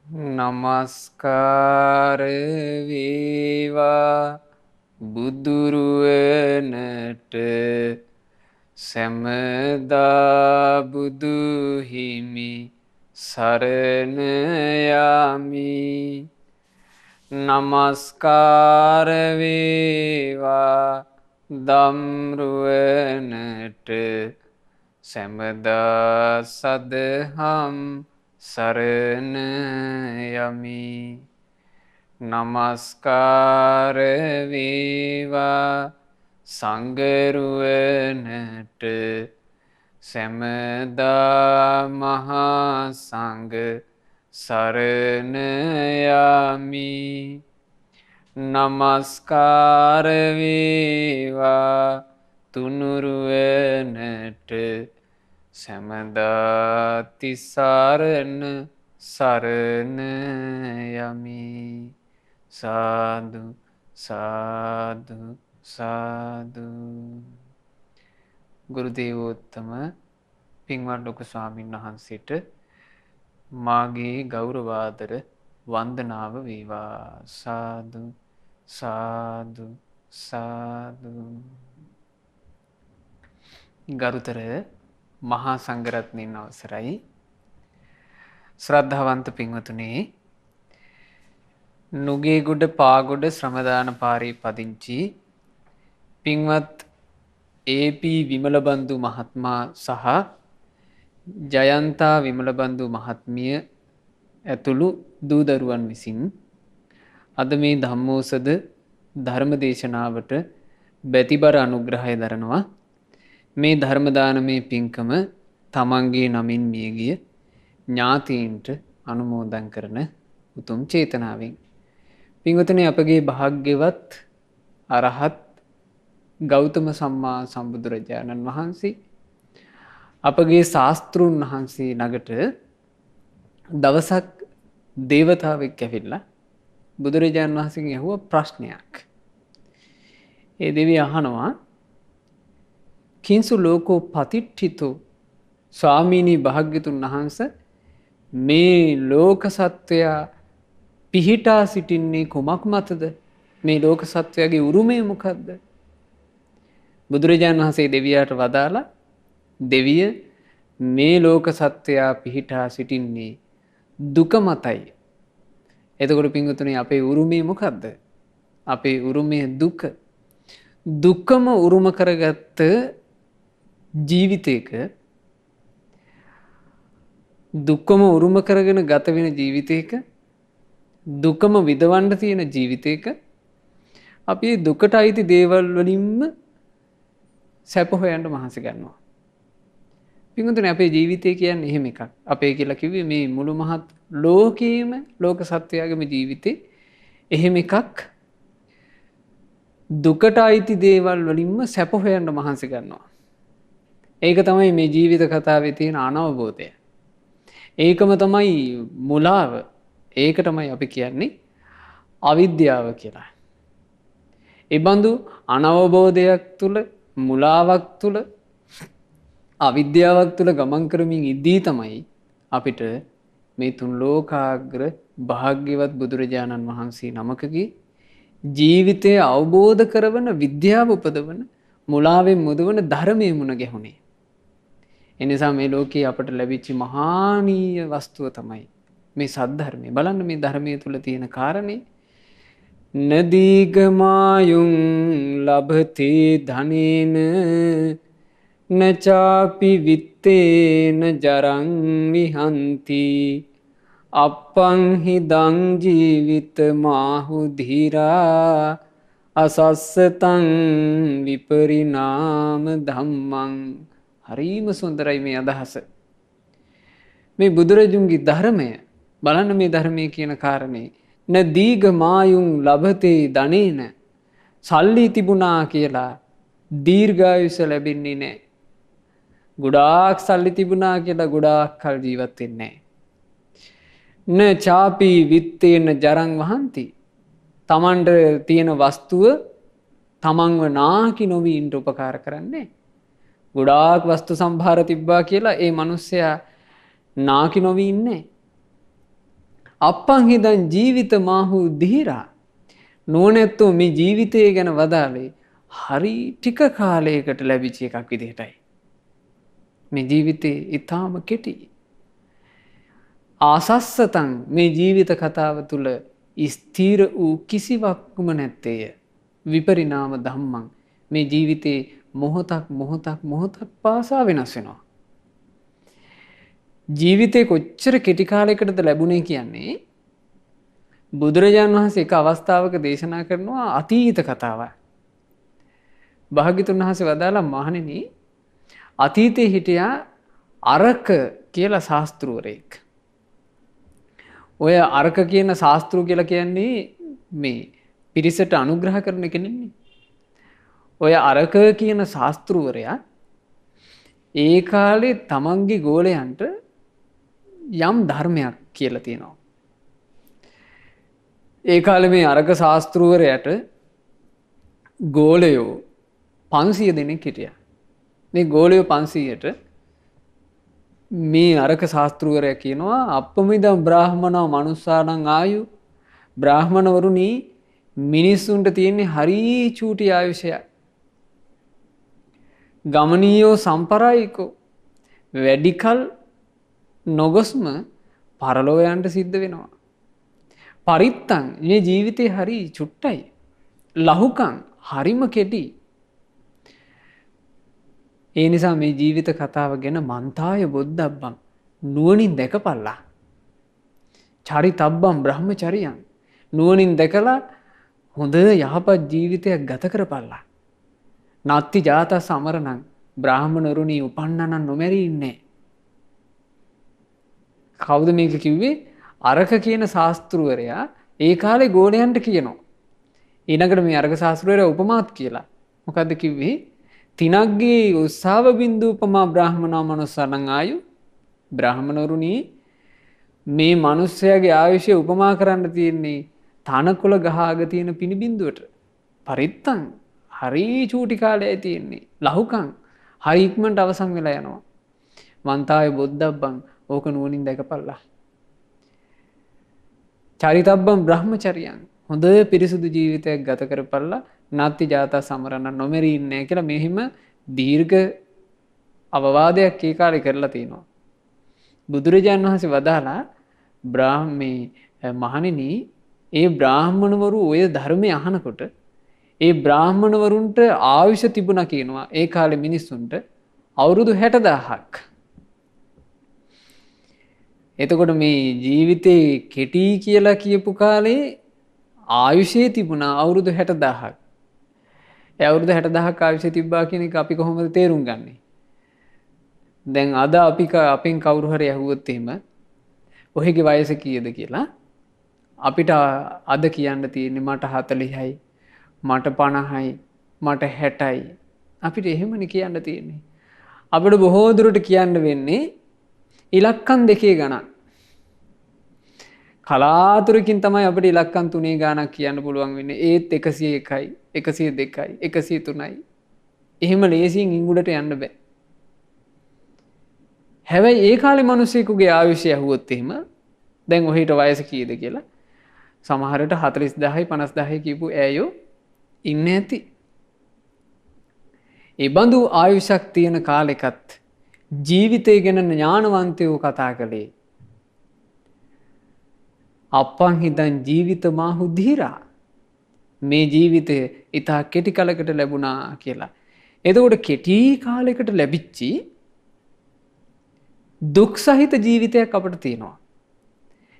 නමස්කාර වේවා බුදුරුවනට සැමදා බුදු හිමි සරණ යමි. නමස්කාර වේවා දම්රුවනට සැමදා සදහම් සරණ යමි. නමස්කාර වේවා සංගරුවනට සැමදා මහා සංඝ සරණ යමි. නමස්කාර වේවා තුනුරුවනට සැමදා තිසරණ සරණ යමි. සාදු සාදු සාදු. ගුරුදේවෝත්තම පින්වත් ලොකු ස්වාමීන් වහන්සේට මාගේ ගෞරවාදර වන්දනාව වේවා. සාදු සාදු සාදු. ගරුතර මහා සංඝරත්නයන් අවසරයි. ශ්‍රද්ධාවන්ත පින්වතුනේ, නුගේගොඩ පාගොඩ ශ්‍රමදාන පාරේ පදිංචි පින්වත් ඒ.පී. විමලබන්දු මහත්මයා සහ ජයන්තා විමලබන්දු මහත්මිය ඇතුළු දූදරුවන් විසින් අද මේ ධම්මෝසද ධර්ම දේශනාවට බැතිබර අනුග්‍රහය දරනවා. මේ ධර්මදානමේ පින්කම තමන්ගේ නමින් මියගිය ඥාතීන්ට අනුමෝදන් කරන උතුම් චේතනාවෙන්. පින්වතුනි, අපගේ භාග්‍යවත් අරහත් ගෞතම සම්මා සම්බුදුරජාණන් වහන්සේ අපගේ ශාස්තෘන් වහන්සේ ළඟට දවසක් දේවතාවෙක් ඇවිල්ලා බුදුරජාණන් වහන්සේගෙන් අහුව ප්‍රශ්නයක්. ඒ දෙවිය අහනවා, කිංසු ලෝකෝ පතිට්ඨිතෝ, ස්වාමීනී භාග්‍යතුන් වහන්සේ මේ ලෝක සත්වයා පිහිටා සිටින්නේ කුමක් මතද? මේ ලෝක සත්වයාගේ උරුමය මොකක්ද? බුදුරජාණන් වහන්සේ දෙවියාට වදාලා, දෙවිය, මේ ලෝක සත්වයා පිහිටා සිටින්නේ දුක මතයි. එතකොට පින්වතුනි, අපේ උරුමය මොකක්ද? අපේ උරුමය දුක. දුකම උරුම කරගත්ත ජීවිතයක, දුක්කම උරුම කරගෙන ගත වෙන ජීවිතයක, දුකම විඳවන්න තියෙන ජීවිතයක අපි දුකට අයිති දේවල් වලින්ම සැප හොයන්න මහන්සි ගන්නවා. පින්වතුනි, අපේ ජීවිතය කියන්නේ එහෙම එකක්. අපේ කියලා කිව්වේ මේ මුළු මහත් ලෝකයේම ලෝක සත්වයාගේම ජීවිතේ එහෙම එකක්. දුකට අයිති දේවල් වලින්ම සැප හොයන්න මහන්සි ගන්නවා. ඒක තමයි මේ ජීවිත කතාවේ තියෙන අනවබෝධය. ඒකම තමයි මුලාව. ඒක තමයි අපි කියන්නේ අවිද්‍යාව කියලා. ඒ බඳු අනවබෝධයක් තුළ, මුලාවක් තුළ, අවිද්‍යාවක් තුළ ගමන් කරමින් ඉදී තමයි අපිට මේ තුන් ලෝකාග්‍ර භාග්‍යවත් බුදුරජාණන් වහන්සේ නමකගේ ජීවිතය අවබෝධ කරවන, විද්‍යාව උපදවන, මුලාවෙන් මුදවන ධර්මය මුණ ගැහුණේ. එනිසා මේ ලෝකයේ අපට ලැබිච්ච මහානීය වස්තුව තමයි මේ සද්ධර්මය. බලන්න මේ ධර්මය තුළ තියෙන කාරණේ. නදීගමායුම් ලබති ධනේන නචාපි විත්තේන ජරං විහන්ති අප්පංහි දං ජීවිත මාහුධීරා අසස්සතං විපරිනාම ධම්මං. හරිම සුන්දරයි මේ අදහස. මේ බුදුරජුන්ගේ ධර්මය බලන්න. මේ ධර්මය කියන කාරණේ න දීඝ මායුං ලබතේ ධනේන, සල්ලි තිබුණා කියලා දීර්ඝායුෂ ලැබෙන්නේ නැහැ. ගොඩාක් සල්ලි තිබුණා කියලා ගොඩාක් කල් ජීවත් වෙන්නේ නැහැ. න චාපි විත්තේන ජරං වහන්ති, තමන්ට තියෙන වස්තුව තමන්ව නාකි නොවි ඉන්න උපකාර කරන්නේ. ගොඩාක් වස්තු සම්භාර තිබ්බා කියලා ඒ මිනිස්සයා නාකි නොවි ඉන්නේ. අප්පං හිදන් ජීවිත මාහු ධීරා. නුවණැත්තෝ මේ ජීවිතය ගැන වදාළේ හරි ටික කාලයකට ලැබිච්ච එකක් විදිහටයි. මේ ජීවිතේ ඊටාම කෙටි. ආසස්සතං මේ ජීවිත කතාව තුළ ස්ථීර වූ කිසිවක්ම නැත්තේය. විපරිණාම ධම්මං මේ ජීවිතේ මොහොතක් පාසා වෙනස් වෙනවා. ජීවිතේ කොච්චර කෙටි කාලයකටද ලැබුණේ කියන්නේ බුදුරජාණන් වහන්සේ එක අවස්ථාවක දේශනා කරනවා අතීත කතාවක්. භාග්‍යතුන් වහන්සේ වදාලා මහණෙනි අතීතේ හිටියා අරක කියලා ශාස්ත්‍රූවරයෙක්. ඔය අරක කියන ශාස්ත්‍රූ කියලා කියන්නේ මේ පිරිසට අනුග්‍රහ කරන කෙනෙක්නේ. ඔය අරක කියන ශාස්ත්‍රූවරයා ඒ කාලේ තමන්ගේ ගෝලයන්ට යම් ධර්මයක් කියලා තියෙනවා. ඒ කාලේ මේ අරක ශාස්ත්‍රූවරයාට ගෝලයෝ 500 දෙනෙක් හිටියා. මේ ගෝලයෝ 500ට මේ අරක ශාස්ත්‍රූවරයා කියනවා අප්පමිදම් බ්‍රාහමනෝ මනුස්සාණං ආයු බ්‍රාහමණවරුනි මිනිස්සුන්ට තියෙන්නේ හරි චූටි ආයුෂයක්. ගමනීයෝ සම්පරායිකෝ වැඩිකල් නොගොස්ම පරලොව යන්න සිද්ධ වෙනවා. පරිත්තං මේ ජීවිතේ හරි චුට්ටයි. ලහුකං හරිම කෙටි. ඒ නිසා මේ ජීවිත කතාව ගැන මන්තාය බොද්දබ්බං නුවණින් දැකපල්ලා. චරිතබ්බං බ්‍රහ්මචරියං නුවණින් දැකලා හොඳ යහපත් ජීවිතයක් ගත කරපල්ලා. නත්ති ජාත සමරණං බ්‍රාහමණරුනි උපන්නනන් නොමැරී ඉන්නේ. කවුද මේක කිව්වේ? අරක කියන ශාස්ත්‍රූවරයා ඒ කාලේ ගෝලයන්ට කියනවා. ඊළඟට මේ අරක ශාස්ත්‍රූවරයා උපමාත් කියලා. මොකද්ද කිව්වේ? තිනග්ගේ උස්සාව බින්දු උපමා බ්‍රාහමනා මනුස්සාණං ආයු බ්‍රාහමණරුනි මේ මිනිස්යාගේ ආයුෂය උපමා කරන්න තියෙන්නේ තනකොළ ගහාග තියෙන පිණි බින්දුවට. පරිත්තං හරි චූටි කාලයයි තියෙන්නේ. ලහුකං හරි ඉක්මනට අවසන් වෙලා යනවා. වන්තාය බොද්දබ්බං ඕක නුවණින් දැකපල්ලා. චරිතබ්බං බ්‍රහ්මචරියං හොඳ පිරිසුදු ජීවිතයක් ගත කරපල්ලා. නාත්ති ජාත සමරණ නොමැරී ඉන්නේ කියලා මෙහිම දීර්ඝ අවවාදයක් ඒ කාලේ කරලා තිනවා. බුදුරජාණන් වහන්සේ වදාලා බ්‍රාහ්මී මහණෙනි ඒ බ්‍රාහ්මණවරු ඔය ධර්මය අහනකොට ඒ බ්‍රාහ්මණවරුන්ට ආයුෂ තිබුණා කියනවා ඒ කාලේ මිනිස්සුන්ට අවුරුදු 60000ක්. එතකොට මේ ජීවිතේ කෙටි කියලා කියපු කාලේ ආයුෂේ තිබුණා අවුරුදු 60000ක්. ඒ අවුරුදු 60000ක් ආයුෂේ තිබ්බා කියන එක අපි කොහොමද තේරුම් ගන්නෙ? දැන් අද අපෙන් කවුරු හරි ඇහුවොත් එහෙම ඔහෙගේ වයස කීයද කියලා අපිට අද කියන්න තියෙන්නේ මට 40යි මට 50යි මට 60යි. අපිට එහෙමනේ කියන්න තියෙන්නේ. අපිට බොහෝ දුරට කියන්න වෙන්නේ ඉලක්කම් දෙකේ ගණන්. කලාතුරකින් තමයි අපිට ඉලක්කම් තුනේ ගණනක් කියන්න පුළුවන් වෙන්නේ. ඒත් 101යි 102යි 103යි. එහෙම ලේසියෙන් ඉංගුඩට යන්න බෑ. හැබැයි ඒ කාලේ මිනිස්සෙකුගේ ආයුෂය ඇහුවොත් එහෙම දැන් ඔහෙට වයස කීයද කියලා සමහරට 40000යි 50000යි කියපු ඈයෝ ඉන්නේ ඇති. ඒ බඳු ආයුෂක් තියෙන කාලෙකත් ජීවිතය ගැන ඥානවන්තයෝ කතා කළේ අප්පං හිදන් ජීවිත මාහු ධීරා මේ ජීවිතය ඉතා කෙටි කලකට ලැබුණා කියලා. එතකොට කෙටි කාලයකට ලැබිච්චි දුක් සහිත ජීවිතයක් අපිට තියෙනවා.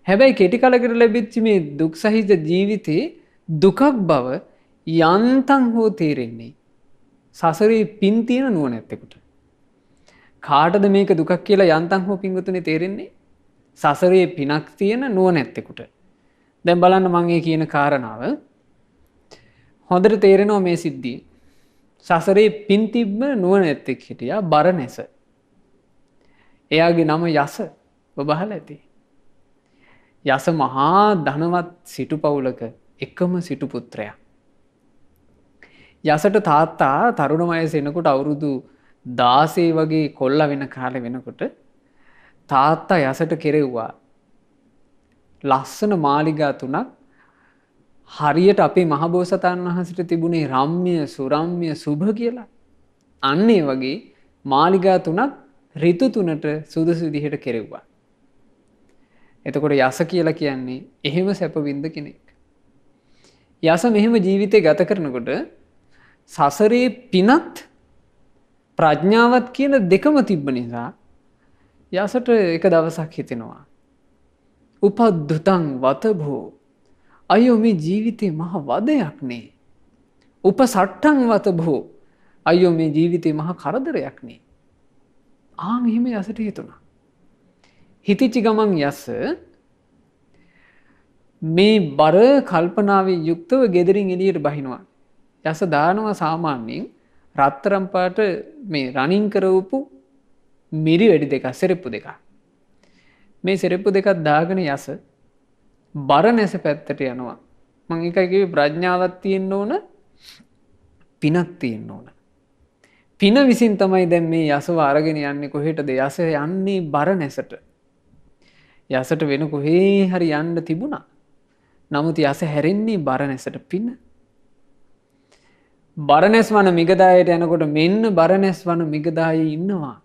හැබැයි කෙටි කලකට ලැබිච්ච මේ දුක් සහිත ජීවිතේ දුකක් බව යන්තම් හෝ තේරෙන්නේ සසරේ පින් තියෙන නුවණැත්තෙකුට. කාටද මේක දුකක් කියලා යන්තම් හෝ පින්වතුනි තේරෙන්නේ? සසරේ පිනක් තියෙන නුවණැත්තෙකුට. දැන් බලන්න මම මේ කියන කාරණාව හොඳට තේරෙනවා මේ සිද්ධිය. සසරේ පින් තිබ්බ නුවණැත්තෙක් හිටියා බරණැස. එයාගේ නම යස. ඔබ අහලා ඇති. යස මහා ධනවත් සිටු පවුලක එකම සිටු පුත්‍රයා. යසට තාත්තා තරුණ වයසේ එනකොට අවුරුදු 16 වගේ කොල්ලා වෙන කාලේ වෙනකොට තාත්තා යසට කෙරෙව්වා ලස්සන මාලිගා තුනක් හරියට අපේ මහබෝසතාණන් වහන්සේට තිබුණේ රම්‍ය, සුරම්‍ය, සුභ කියලා. අන්න ඒ වගේ මාලිගා තුනක් ඍතු තුනට සුදුසු විදිහට කෙරෙව්වා. එතකොට යස කියලා කියන්නේ එහෙම සැප විඳ කෙනෙක්. යස මෙහෙම ජීවිතේ ගත කරනකොට සසරේ පිනත් ප්‍රඥාවත් කියන දෙකම තිබ්බ නිසා යසට එක දවසක් හිතෙනවා උපද්දුතං වතභෝ අයියෝ මේ ජීවිතේ මහ වදයක් නේ. උපසට්ඨං වතභෝ අයියෝ මේ ජීවිතේ මහ කරදරයක් නේ. එහෙම යසට හිතුණා. හිතිච්ච ගමන් යස මේ බර කල්පනාවේ යුක්තව ගෙදරින් එළියට බහිනවා. යස දානවා සාමාන්‍යයෙන් රත්තරන් පාට මේ රණින් කරවපු මිරි වැඩි දෙකක්, සෙරෙප්පු දෙකක්. මේ සෙරෙප්පු දෙකක් දාගෙන යස බරණැස පැත්තට යනවා. මම එකයි කිව්වේ ප්‍රඥාවක් තියෙන්න ඕන, පිනක් තියෙන්න ඕන. පින විසින් තමයි දැන් මේ යසව අරගෙන යන්නේ කොහෙටද? යස යන්නේ බරණැසට. යසට වෙන කොහේ හරි යන්න තිබුණා. නමුත් යස හැරෙන්නේ බරණැසට. පින. බරණැස් වන මිගදායට යනකොට මෙන්න බරණැස් වන මිගදායේ ඉන්නවා.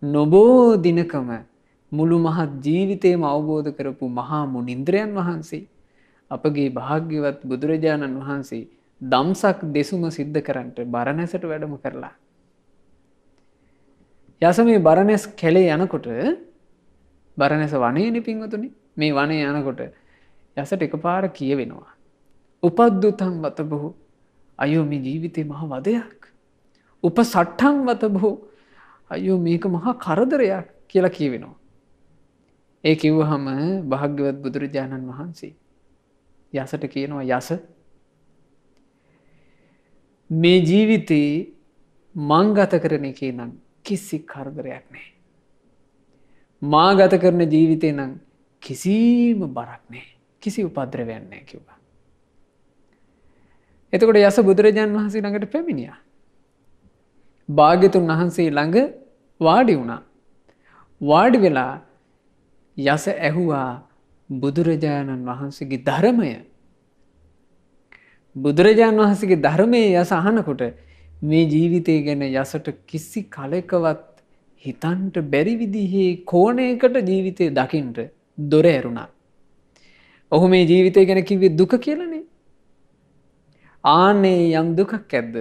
නොබෝ දිනකම මුළු මහත් ජීවිතේම අවබෝධ කරපු මහා මුනිంద్రයන් වහන්සේ, අපගේ භාග්‍යවත් බුදුරජාණන් වහන්සේ දම්සක් දෙසුම සිද්ධ කරන්නට බරණැසට වැඩම කරලා. යස මේ බරණැස් කැලේ යනකොට, බරණැස වනයේනේ පින්වතුනි, මේ වනයේ යනකොට යසට එකපාර කියවෙනවා උපද්දුතං වතබෝ අයියෝ මේ ජීවිතේ මහ වදයක්. උපසට්ඨං වතබෝ අයියෝ මේක මහා කරදරයක් කියලා කියවෙනවා. ඒ කිව්වහම භාග්‍යවත් බුදුරජාණන් වහන්සේ යසට කියනවා යස මේ ජීවිතේ මං ගත කරන එකේ නම් කිසි කරදරයක් නැහැ. මා ගත කරන ජීවිතේ නම් කිසිම බරක් නැහැ. කිසි උපද්‍රවයක් නැහැ කිව්වා. එතකොට යස බුදුරජාණන් වහන්සේ ළඟට පැමිණියා. භාග්‍යතුන් වහන්සේ ළඟ වාඩි වුණා. වාඩි වෙලා යස ඇහුවා බුදුරජාණන් වහන්සේගේ ධර්මය. බුදුරජාණන් වහන්සේගේ ධර්මයේ යස අහනකොට මේ ජීවිතය ගැන යසට කිසි කලකවත් හිතන්ට බැරි විදිහේ කෝණයකට ජීවිතය දකින්න දොර ඇරුණා. ඔහු මේ ජීවිතය ගැන කිව්වේ දුක කියලානේ. ආනේ යම් දුකක් ඇද්ද?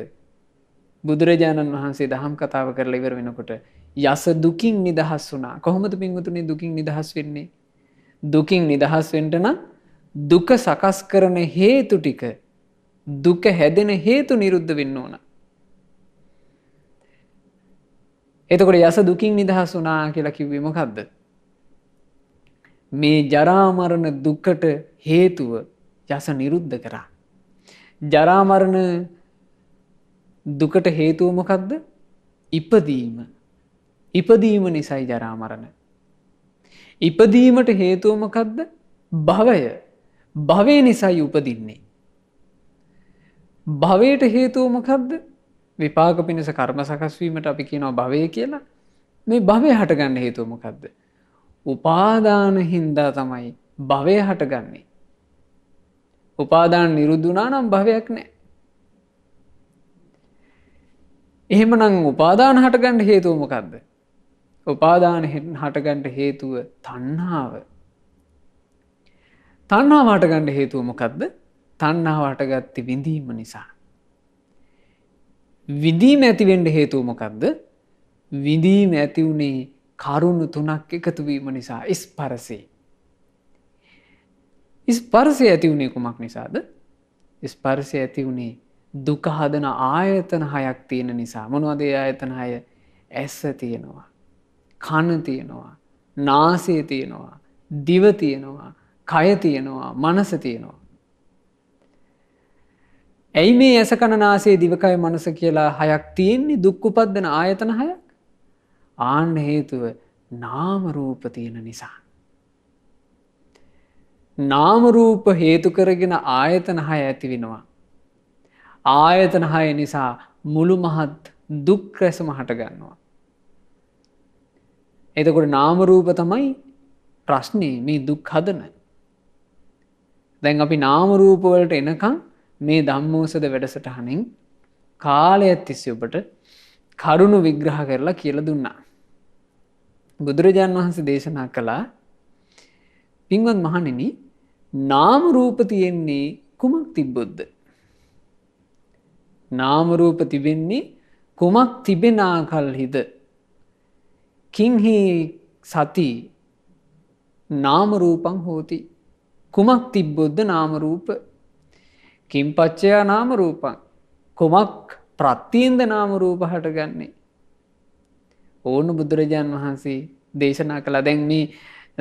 බුදුරජාණන් වහන්සේ දහම් කතාව කරලා ඉවර වෙනකොට යස දුකින් නිදහස් වුණා. කොහොමද පින්වතුනි දුකින් නිදහස් වෙන්නේ? දුකින් නිදහස් වෙන්න නම් දුක සකස් කරන හේතු ටික, දුක හැදෙන හේතු නිරුද්ධ වෙන්න ඕන. එතකොට යස දුකින් නිදහස් වුණා කියලා කිව්වේ මොකද්ද? මේ ජරා මරණ දුකට හේතුව යස නිරුද්ධ කරා. ජරා මරණ දුකට හේතුව මොකක්ද? ඉපදීම. ඉපදීම නිසායි ජරා මරණ. ඉපදීමට හේතුව මොකක්ද? භවය. භවය නිසායි උපදින්නේ. භවයට හේතුව මොකක්ද? විපාක පිණිස කර්ම සකස් වීමට අපි කියනවා භවය කියලා. මේ භවය හටගන්න හේතුව මොකක්ද? උපාදාන හින්දා තමයි භවය හටගන්නේ. උපාදාන නිරුද්ධ වුණා නම් භවයක් නැහැ. එහෙමනම් උපාදාන හටගන්න හේතුව මොකද්ද? උපාදාන හටගන්න හේතුව තණ්හාව. තණ්හාව හටගන්න හේතුව මොකද්ද? තණ්හාව හටගatti විඳීම නිසා. විඳීම ඇති වෙන්න හේතුව මොකද්ද? විඳීම ඇති උනේ කරුණු තුනක් එකතු වීම නිසා. ස්පර්ශය. ස්පර්ශය ඇති උනේ කුමක් නිසාද? ස්පර්ශය ඇති උනේ දුක හදන ආයතන හයක් තියෙන නිසා. මොනවද ඒ ආයතන හය? ඇස තියෙනවා, කන තියෙනවා, නාසය තියෙනවා, දිව තියෙනවා, කය තියෙනවා, මනස තියෙනවා. ඇයි මේ ඇස කන නාසය දිව කය මනස කියලා හයක් තියෙන්නේ? දුක් උපදින ආයතන හයක්. ආන්න හේතුව නාම රූප තියෙන නිසා. නාම රූප හේතු කරගෙන ආයතන හය ඇති වෙනවා. ආයතන හය නිසා මුළු මහත් දුක් රැසම හට ගන්නවා. එතකොට නාම රූප තමයි ප්‍රශ්නේ මේ දුක් හදන. දැන් අපි නාම රූප වලට එනකම් මේ ධම්මෝසද වැඩසටහනින් කාලයක් තිස්සේ ඔබට කරුණු විග්‍රහ කරලා කියලා දුන්නා. බුදුරජාණන් වහන්සේ දේශනා කළා පින්වත් මහණෙනි නාම රූප තියෙන්නේ කුමක් තිබ්බොත්ද? නාම රූප තිබෙන්නේ කුමක් තිබෙන ආකල්හිද? කිංහි සති නාම රූපං හෝති. කුමක් තිබ්බොත්ද නාම රූප? කිං පච්චයා නාම රූපං. කුමක් ප්‍රත්‍යයෙන්ද නාම රූප හටගන්නේ? ඕන බුදුරජාණන් වහන්සේ දේශනා කළා. දැන් මේ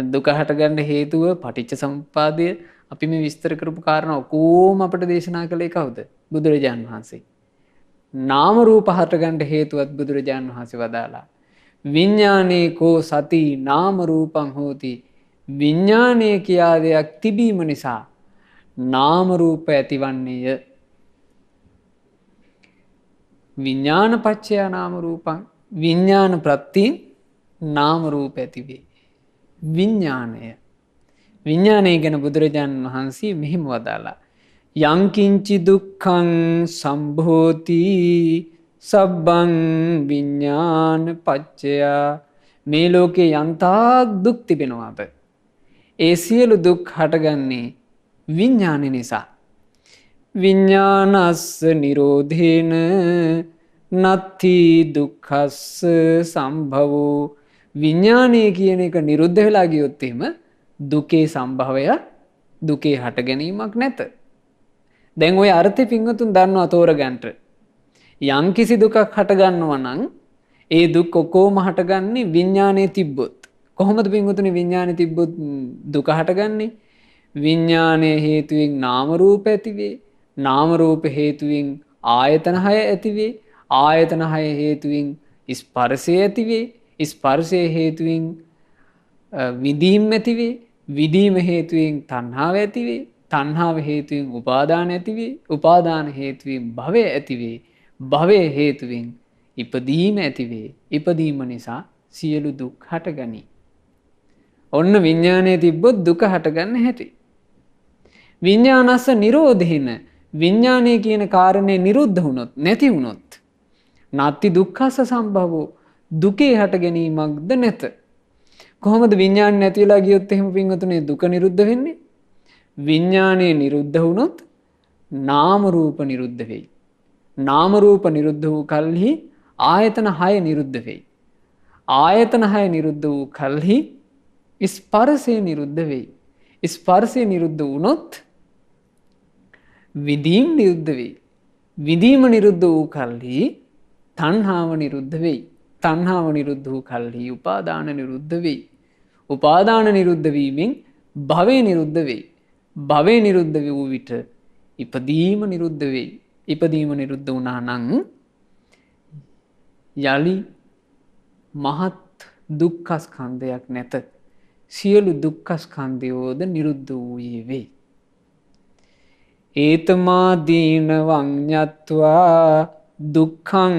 දුක හටගන්න හේතුව පටිච්ච සමුප්පාදය අපි මේ විස්තර කරපු කාරණා ඔක්කොම අපිට දේශනා කළේ කවුද? බුදුරජාණන් වහන්සේ. නාම රූප හටගන්න හේතුවත් බුදුරජාණන් වහන්සේ වදාලා. විඥානේ කෝ සති නාම රූපං හෝති. විඥානය කියා දෙයක් තිබීම නිසා නාම රූප ඇතිවන්නේය. විඥාන පච්චයා නාම රූපං. විඥාන ප්‍රත්‍යයෙන් නාම රූප ඇතිවේ. විඥානය. විඥානය ගැන බුදුරජාණන් වහන්සේ මෙහිම වදාලා. යංකින්චි දුක්ඛං සම්භෝති සබ්බං විඥාන පච්චයා. මේ ලෝකේ යන්තාක් දුක් තිබෙනවාද ඒ සියලු දුක් හටගන්නේ විඥාන නිසා. විඥානස්ස නිරෝධේන නත්ති දුක්ඛස්ස සම්භවෝ. විඥානය කියන එක නිරුද්ධ වෙලා ගියොත් එහෙම දුකේ සම්භවය දුකේ හට ගැනීමක් නැත. දැන් ওই අර්ථය පින්වතුන් දන්නවා තෝරගන්න. යම් කිසි දුකක් හට ගන්නවා නම් ඒ දුක් ඔක්කොම හටගන්නේ විඥානයේ තිබ්බොත්. කොහොමද පින්වතුනි විඥානයේ තිබ්බොත් දුක හටගන්නේ? විඥානයේ හේතුවෙන් නාම රූප ඇතිවේ. නාම රූප හේතුවෙන් ආයතන 6 ඇතිවේ. ආයතන 6 හේතුවෙන් ස්පර්ශය ඇතිවේ. ස්පර්ශය හේතුවෙන් විදීම් ඇතිවේ. විදීම හේතුවෙන් තණ්හාව ඇතිවේ. තණ්හාව හේතුවෙන් උපාදාන ඇතිවේ. උපාදාන හේතුවෙන් භවය ඇතිවේ. භවය හේතුවෙන් ඉපදීම ඇතිවේ. ඉපදීම නිසා සියලු දුක් හටගනී. ඔන්න විඥානයේ තිබ්බොත් දුක හටගන්න හැටි. විඥානස්ස නිරෝධේන. විඥානය කියන කාරණේ නිරුද්ධ වුණොත් නැති වුණොත් නාත්ති දුක්ඛස්ස සම්භවෝ. දුකේ හට ගැනීමක්ද නැත. කොහොමද විඥාන නැති වෙලා ගියොත් එහෙම පින්වතුනේ දුක නිරුද්ධ වෙන්නේ? විඥානය නිරුද්ධ වුණොත් නාම රූප නිරුද්ධ වෙයි. නාම රූප නිරුද්ධ වූ කල්හි ආයතන 6 නිරුද්ධ වෙයි. ආයතන 6 නිරුද්ධ වූ කල්හි ස්පර්ශය නිරුද්ධ වෙයි. ස්පර්ශය නිරුද්ධ වුණොත් විදීම් නිරුද්ධ වෙයි. විදීම නිරුද්ධ වූ කල්හි තණ්හාව නිරුද්ධ වෙයි. තණ්හාව නිරුද්ධ වූ කල්හි උපාදාන නිරුද්ධ වෙයි. උපාදාන නිරුද්ධ වීමෙන් භවය නිරුද්ධ වෙයි. භවය නිරුද්ධ වූ විට ඉපදීම නිරුද්ධ වෙයි. ඉපදීම නිරුද්ධ වුණා නම් යලි මහත් දුක්ඛ ස්කන්ධයක් නැත. සියලු දුක්ඛ ස්කන්ධයෝද නිරුද්ධ වූයේ වෙයි. ඒතමා දීන වඤ්ඤත්වා දුක්ඛං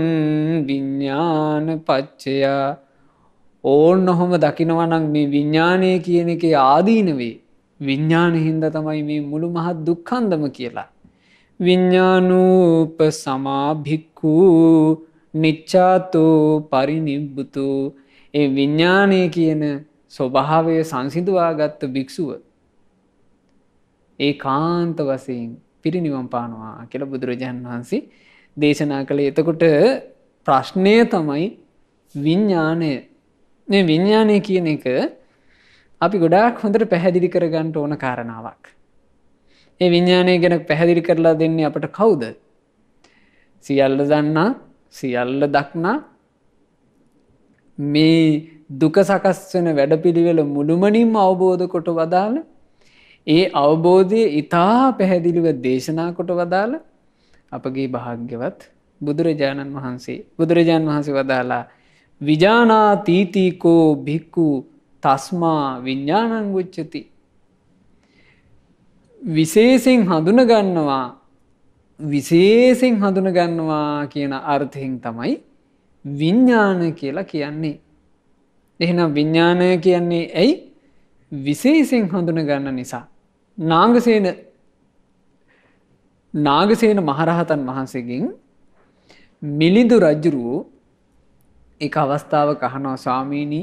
විඥාන පච්චයා. ඕන්නොහොම දකිනවා නම් මේ විඥානය කියන එකේ ආදීනවේ විඥානෙ හින්දා තමයි මේ මුළු මහත් දුක්ඛන්දම කියලා. විඥානූප සමාභික්ඛු නිච්ඡාතෝ පරිනිබ්බුතෝ. ඒ විඥානය කියන ස්වභාවය සංසිඳවාගත් භික්ෂුව ඒකාන්ත වශයෙන් පිරිනිවන් පානවා කියලා බුදුරජාණන් වහන්සේ දේශනා කළේ. එතකොට ප්‍රශ්නය තමයි විඥානය. මේ විඥානය කියන එක අපි ගොඩාක් හොඳට පැහැදිලි කරගන්න ඕන කාරණාවක්. ඒ විඥානය ගැන පැහැදිලි කරලා දෙන්නේ අපට කවුද? සියල්ල දන්නා, සියල්ල දක්නා, මේ දුක සකස් වෙන වැඩපිළිවෙල මුළුමනින්ම අවබෝධ කොට වදාළ, ඒ අවබෝධය ඊටා පැහැදිලිව දේශනා කොට වදාළ අපගේ භාග්‍යවත් බුදුරජාණන් වහන්සේ වදාලා විජානාතීතිකෝ භික්ඛු තස්මා විඥානං උච්චති. විශේෂයෙන් හඳුනගන්නවා කියන අර්ථයෙන් තමයි විඥාන කියලා කියන්නේ. එහෙනම් විඥානය කියන්නේ ඇයි? විශේෂයෙන් හඳුනගන්න නිසා. නාගසේන නාගසේන මහරහතන් වහන්සේගෙන් මිලිඳු රජුරෝ එක අවස්ථාවක අහනවා ස්වාමීනි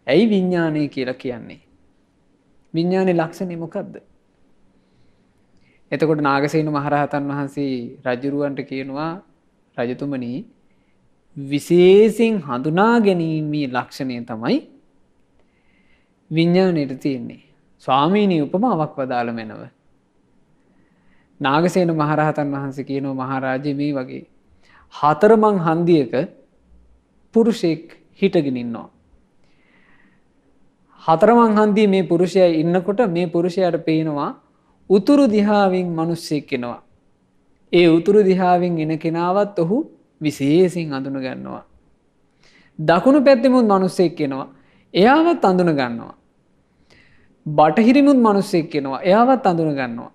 ඇයි විඥානය කියලා කියන්නේ? විඥානයේ ලක්ෂණය මොකද්ද? එතකොට නාගසේන මහරහතන් වහන්සේ රජුරවන්ට කියනවා රජතුමනි විශේෂයෙන් හඳුනා ගැනීමේ ලක්ෂණය තමයි විඥාණයට තියෙන්නේ. ස්වාමීනි උපමාවක් වදාළ මැනව. නාගසේන මහරහතන් වහන්සේ කියනවා මහරජා මේ වගේ හතරමං හන්දියක පුරුෂයෙක් හිටගෙන ඉන්නවා. හතරමං හන්දියේ මේ පුරුෂයා ඉන්නකොට මේ පුරුෂයාට පේනවා උතුරු දිහාවෙන් මිනිස්සෙක් එනවා. ඒ උතුරු දිහාවෙන් එන කෙනාවත් ඔහු විශේෂයෙන් අඳුන ගන්නවා. දකුණු පැත්තෙමුත් මිනිස්සෙක් එනවා. එයාවත් අඳුන ගන්නවා. බටහිරමුත් මිනිස්සෙක් එනවා. එයාවත් අඳුන ගන්නවා.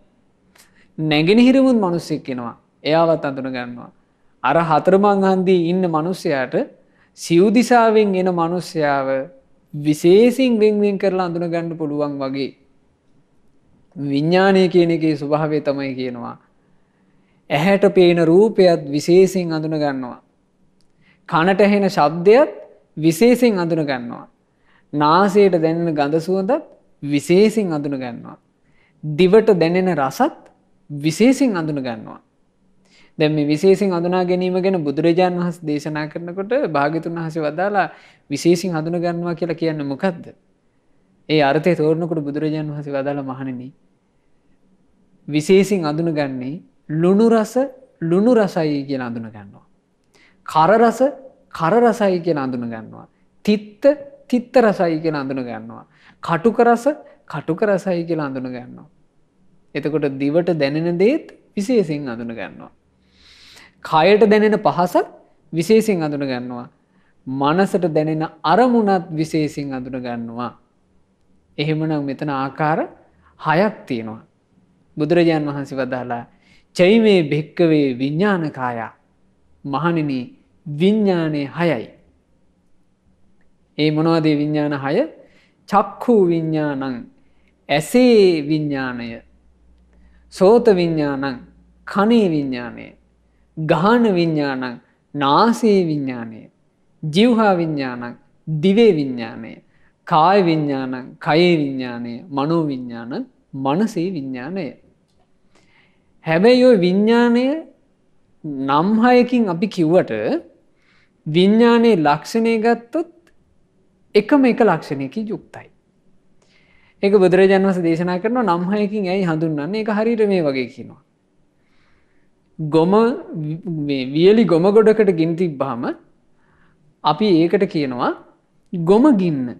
නැගෙනහිරමුත් මිනිස්සෙක් එනවා. එයාවත් අඳුන ගන්නවා. අර හතරමං හන්දියේ ඉන්න මිනිසයාට සිව් දිශාවෙන් එන මිනිසයාව විශේෂයෙන් වෙන් කරලා අඳුන ගන්න පුළුවන් වගේ විඥානය කියන එකේ ස්වභාවය තමයි කියනවා. ඇහැට පේන රූපයත් විශේෂයෙන් අඳුන ගන්නවා. කනට ඇහෙන ශබ්දයත් විශේෂයෙන් අඳුන ගන්නවා. නාසයට දැනෙන ගඳ සුවඳත් විශේෂයෙන් අඳුන ගන්නවා. දිවට දැනෙන රසත් විශේෂයෙන් අඳුන ගන්නවා. දැන් මේ විශේෂයෙන් හඳුනා ගැනීම ගැන බුදුරජාන් වහන්සේ දේශනා කරනකොට භාග්‍යතුන් වහන්සේ වදාලා විශේෂයෙන් හඳුනා ගන්නවා කියලා කියන්නේ මොකද්ද? ඒ අර්ථය තෝරනකොට බුදුරජාන් වහන්සේ වදාලා මහණෙනි විශේෂයෙන් හඳුනගන්නේ ලුණු රසයි කියලා හඳුන ගන්නවා. කර රසයි කියලා හඳුන ගන්නවා. තිත්ත රසයි කියලා හඳුන ගන්නවා. කටුක රසයි කියලා හඳුන ගන්නවා. එතකොට දිවට දැනෙන දේත් විශේෂයෙන් හඳුන ගන්නවා. කයට දැනෙන පහසත් විශේෂයෙන් අඳුන ගන්නවා. මනසට දැනෙන අරමුණත් විශේෂයෙන් අඳුන ගන්නවා. එහෙමනම් මෙතන ආකාර 6ක් තියෙනවා. බුදුරජාන් වහන්සේ වදාලා චෛමේ භික්කවේ විඥානකාය මහණෙනි විඥානේ 6යි. ඒ මොනවද විඥාන 6? චක්ඛු විඥානං ඇසේ විඥානය, සෝත විඥානං කනේ විඥානය, ගාහන විඥානං නාසයේ විඥානය, ජීවහා විඥානං දිවේ විඥානය, කාය විඥානං කයේ විඥානය, මනෝ විඥානං මනසේ විඥානය. හැබැයි ওই විඥානය නම් 6කින් අපි කිව්වට විඥානයේ ලක්ෂණය ගත්තොත් එකම එක ලක්ෂණයකින් යුක්තයි. ඒක බුදුරජාණන් වහන්සේ දේශනා කරනවා නම් 6කින් ඇයි හඳුන්වන්නේ? ඒක හරියට මේ වගේ කියනවා. වියලි ගොම ගොඩකට ගිනි තිබ්බහම අපි ඒකට කියනවා ගොම ගින්න.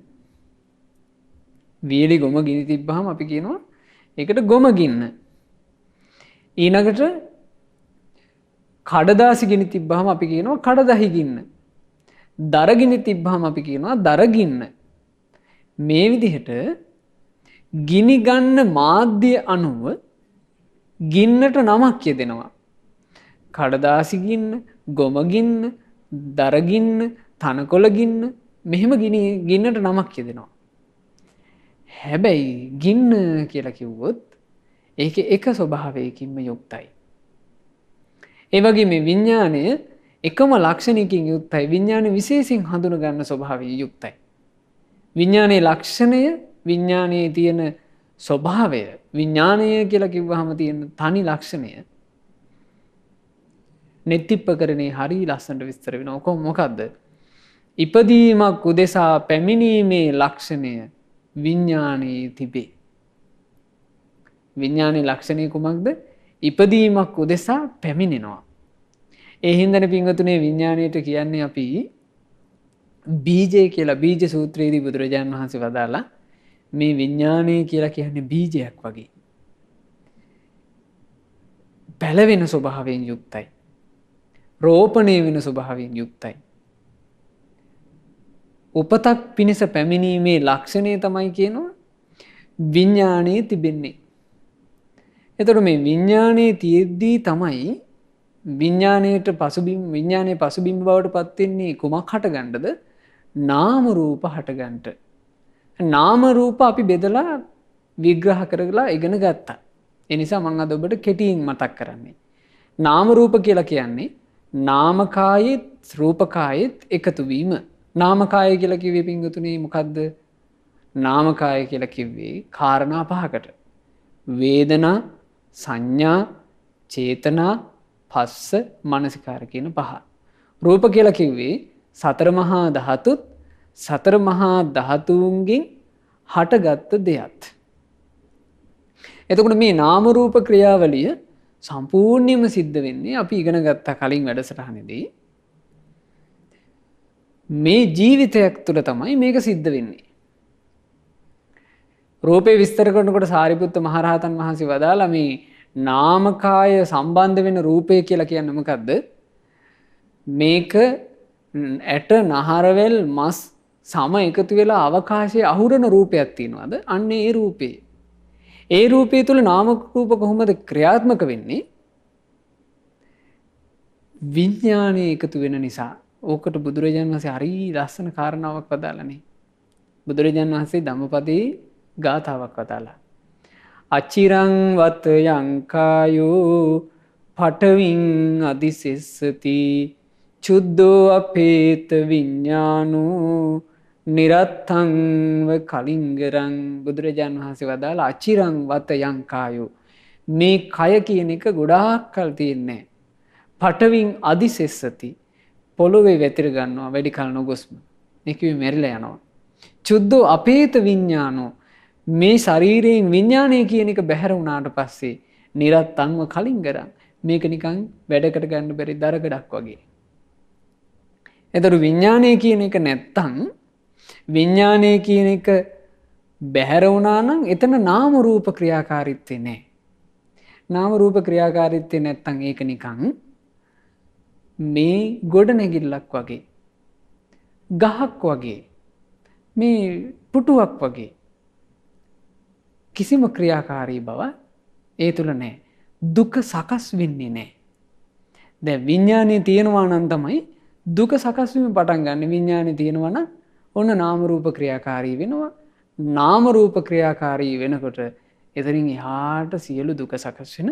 වියලි ගොම ගිනි තිබ්බහම අපි කියනවා ඒකට ගොම ගින්න. ඊළඟට කඩදාසි ගිනි තිබ්බහම අපි කියනවා කඩදාහි ගින්න. දර ගිනි තිබ්බහම අපි කියනවා දර ගින්න. මේ විදිහට ගිනි ගන්න මාධ්‍ය අනුව ගින්නට නමක් යෙදෙනවා. කඩදාසි ගින්න, ගොම ගින්න, දර ගින්න, තනකොළ ගින්න මෙහෙම ගින්නට නමක් යෙදෙනවා. හැබැයි ගින්න කියලා කිව්වොත් ඒකේ එක ස්වභාවයකින්ම යුක්තයි. ඒ වගේ මේ විඥාණය එකම ලක්ෂණයකින් යුක්තයි. විඥාණය විශේෂයෙන් හඳුන ගන්න ස්වභාවයෙන් යුක්තයි. විඥානයේ ලක්ෂණය, විඥානයේ තියෙන ස්වභාවය, විඥානය කියලා කිව්වහම තියෙන තනි ලක්ෂණය නෙත්තිප්පකරණේ හරි ලස්සනට විස්තර වෙනවා. කොහොම මොකද්ද? ඉපදීමක් උදෙසා පැමිණීමේ ලක්ෂණය විඥානයේ තිබේ. විඥානයේ ලක්ෂණය කුමක්ද? ඉපදීමක් උදෙසා පැමිණෙනවා. ඒ හින්දානේ පින්වතුනේ විඥාණයට කියන්නේ අපි බීජය කියලා. බීජ සූත්‍රයේදී බුදුරජාණන් වහන්සේ වදාලා මේ විඥානය කියලා කියන්නේ බීජයක් වගේ. පැලවෙන ස්වභාවයෙන් යුක්තයි. රෝපණය වෙන ස්වභාවයෙන් යුක්තයි. උපතක් පිණිස පැමිණීමේ ලක්ෂණය තමයි කියනවා විඥානයේ තිබෙන්නේ. එතකොට මේ විඥානයේ තියෙද්දී තමයි විඥානයේ පසුබිම් බවට පත් වෙන්නේ කුමක් හටගන්නද? නාම රූප හටගන්නට. නාම රූප අපි බෙදලා විග්‍රහ කරලා ඉගෙන ගත්තා. ඒ නිසා මම අද ඔබට කෙටියෙන් මතක් කරන්නේ. නාම රූප කියලා කියන්නේ නාමකායෙත් රූපකායෙත් එකතු වීම. නාමකාය කියලා කිව්වේ පින්වතුනි මොකද්ද? නාමකාය කියලා කිව්වේ කාරණා පහකට. වේදනා, සංඥා, චේතනා, පස්ස, මනසිකාර කියන පහ. රූප කියලා කිව්වේ සතර මහා ධාතුත් සතර මහා ධාතුන්ගෙන් හටගත්ත දෙයක්. එතකොට මේ නාම රූප ක්‍රියාවලිය සම්පූර්ණයෙන්ම සිද්ධ වෙන්නේ අපි ඉගෙන ගත්ත කලින් වැඩසටහනේදී මේ ජීවිතයක් තුළ තමයි මේක සිද්ධ වෙන්නේ. රූපේ විස්තර කරනකොට සාරිපුත්ත මහරහතන් වහන්සේ වදාලා මේ නාමකාය සම්බන්ධ වෙන රූපය කියලා කියන්නේ මොකද්ද? මේක ඇට නහරවැල් මස් සම එකතු වෙලා අවකාශයේ අහුරන රූපයක් තියෙනවාද? අන්න ඒ රූපේ. ඒ රූපය තුළ නාම රූප කොහොමද ක්‍රියාත්මක වෙන්නේ? විඥානය එකතු වෙන නිසා. ඕකට බුදුරජාණන් වහන්සේ හරි ලස්සන කාරණාවක් වදාළනේ. බුදුරජාණන් වහන්සේ ධම්මපදයේ ගාථාවක් වදාලා. අචිරං වත යංකායෝ පඨවින් අදිසෙස්සති චුද්ධෝ අපේත විඥානෝ නිරත්තංව කලිංගරං. බුදුරජාණන් වහන්සේ වදාලා අචිරං වත යංකායෝ, මේ කය කියන එක ගොඩාක් කල් තියෙන්නේ. පඨවින් අදිසෙස්සති, පොළොවේ වැතිර ගන්නවා වැඩි කල නොගොස්ම. මේක මෙරිලා යනවා. චුද්ධෝ අපේත විඥානෝ, මේ ශරීරයෙන් විඥානය කියන එක බැහැර වුණාට පස්සේ නිරත්තංව කලිංගරං, මේක නිකන් වැඩකට ගන්න බැරි දරගඩක් වගේ. එතකොට විඥානය කියන එක නැත්තම්, විඥානය කියන එක බැහැර වුණා නම් එතන නාම රූප ක්‍රියාකාරීත්වේ නැහැ. නාම රූප ක්‍රියාකාරීත්වේ නැත්තම් ඒක නිකන් මේ ගොඩ නැගිල්ලක් වගේ, ගහක් වගේ, මේ පුටුවක් වගේ කිසිම ක්‍රියාකාරී බව ඒ තුල නැහැ. දුක සකස් වෙන්නේ නැහැ. දැන් විඥානයේ තියෙනවා නම් තමයි දුක සකස් වීම පටන් ගන්න. විඥානයේ තියෙනවා නම් ඔන්න නාම රූප ක්‍රියාකාරී වෙනවා. නාම රූප ක්‍රියාකාරී වෙනකොට එතනින් එහාට සියලු දුක සකස් වෙන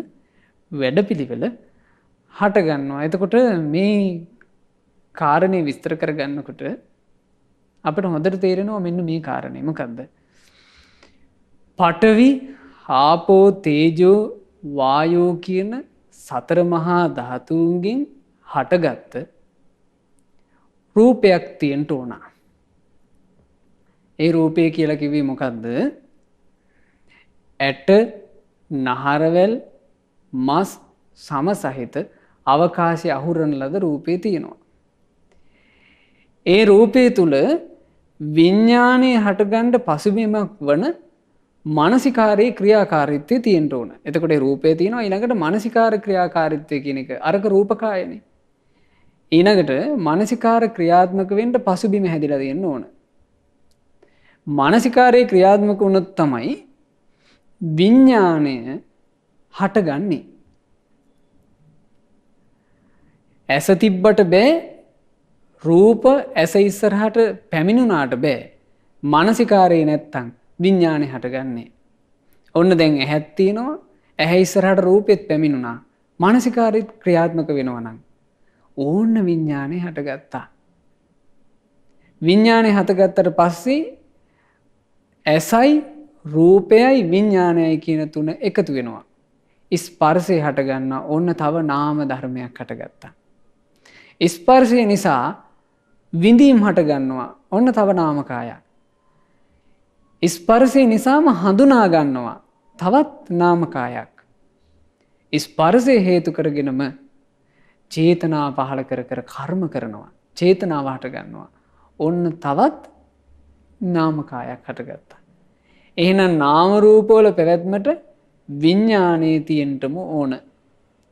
වැඩපිළිවෙල හට ගන්නවා. එතකොට මේ කාරණේ විස්තර කරගන්නකොට අපිට හොඳට තේරෙනවා මෙන්න මේ කාරණේ මොකද්ද? පඨවි, ආපෝ, තේජෝ, වායෝ කියන සතර මහා ධාතුන්ගෙන් හටගත්ත රූපයක් තියෙන්න ඕන. ඒ රූපය කියලා කිව්වේ මොකද්ද? ඇට, නහරවැල්, මස් සම සහිත අවකාශයේ අහුරන ලද රූපේ තියෙනවා. ඒ රූපය තුල විඥානයේ හටගන්න පසුබිමක් වන මානසිකාරයේ ක්‍රියාකාරීත්වය තියෙන්න ඕන. එතකොට ඒ රූපය තියෙනවා, ඊළඟට මානසිකාර ක්‍රියාකාරීත්වය කියන එක අරක රූපකායනේ. ඊළඟට මානසිකාර ක්‍රියාත්මක වෙන්න පසුබිම හැදිලා තියෙන්න ඕන. මානසිකාරයේ ක්‍රියාත්මක වුණොත් තමයි විඥාණය හටගන්නේ. ඇස තිබ්බට බෑ, රූප ඇස ඉස්සරහට පැමිණුණාට බෑ. මානසිකාරයේ නැත්තම් විඥානේ හටගන්නේ. ඔන්න දැන් ඇහක් තියෙනවා, ඇහැ ඉස්සරහට රූපෙත් පැමිණුණා. මානසිකාරයත් ක්‍රියාත්මක වෙනවා නම් ඕන්න විඥානේ හටගත්තා. විඥානේ හටගත්තට පස්සේ ඇසයි රූපයයි විඥානයයි කියන තුන එකතු වෙනවා. ස්පර්ශය හටගන්නවා. ඕන්න තව නාම ධර්මයක් හටගත්තා. ස්පර්ශය නිසා විඳීම් හටගන්නවා. ඔන්න තව නාමකායක්. ස්පර්ශය නිසාම හඳුනා ගන්නවා තවත් නාමකායක්. ස්පර්ශය හේතු කරගෙනම චේතනා පහළ කර කර කර්ම කරනවා. චේතනාව හට ගන්නවා. ඔන්න තවත් නාමකායක් හටගත්තා. එහෙනම් නාම රූප වල පැවැත්මට විඥානයේ තියෙන්නම ඕන.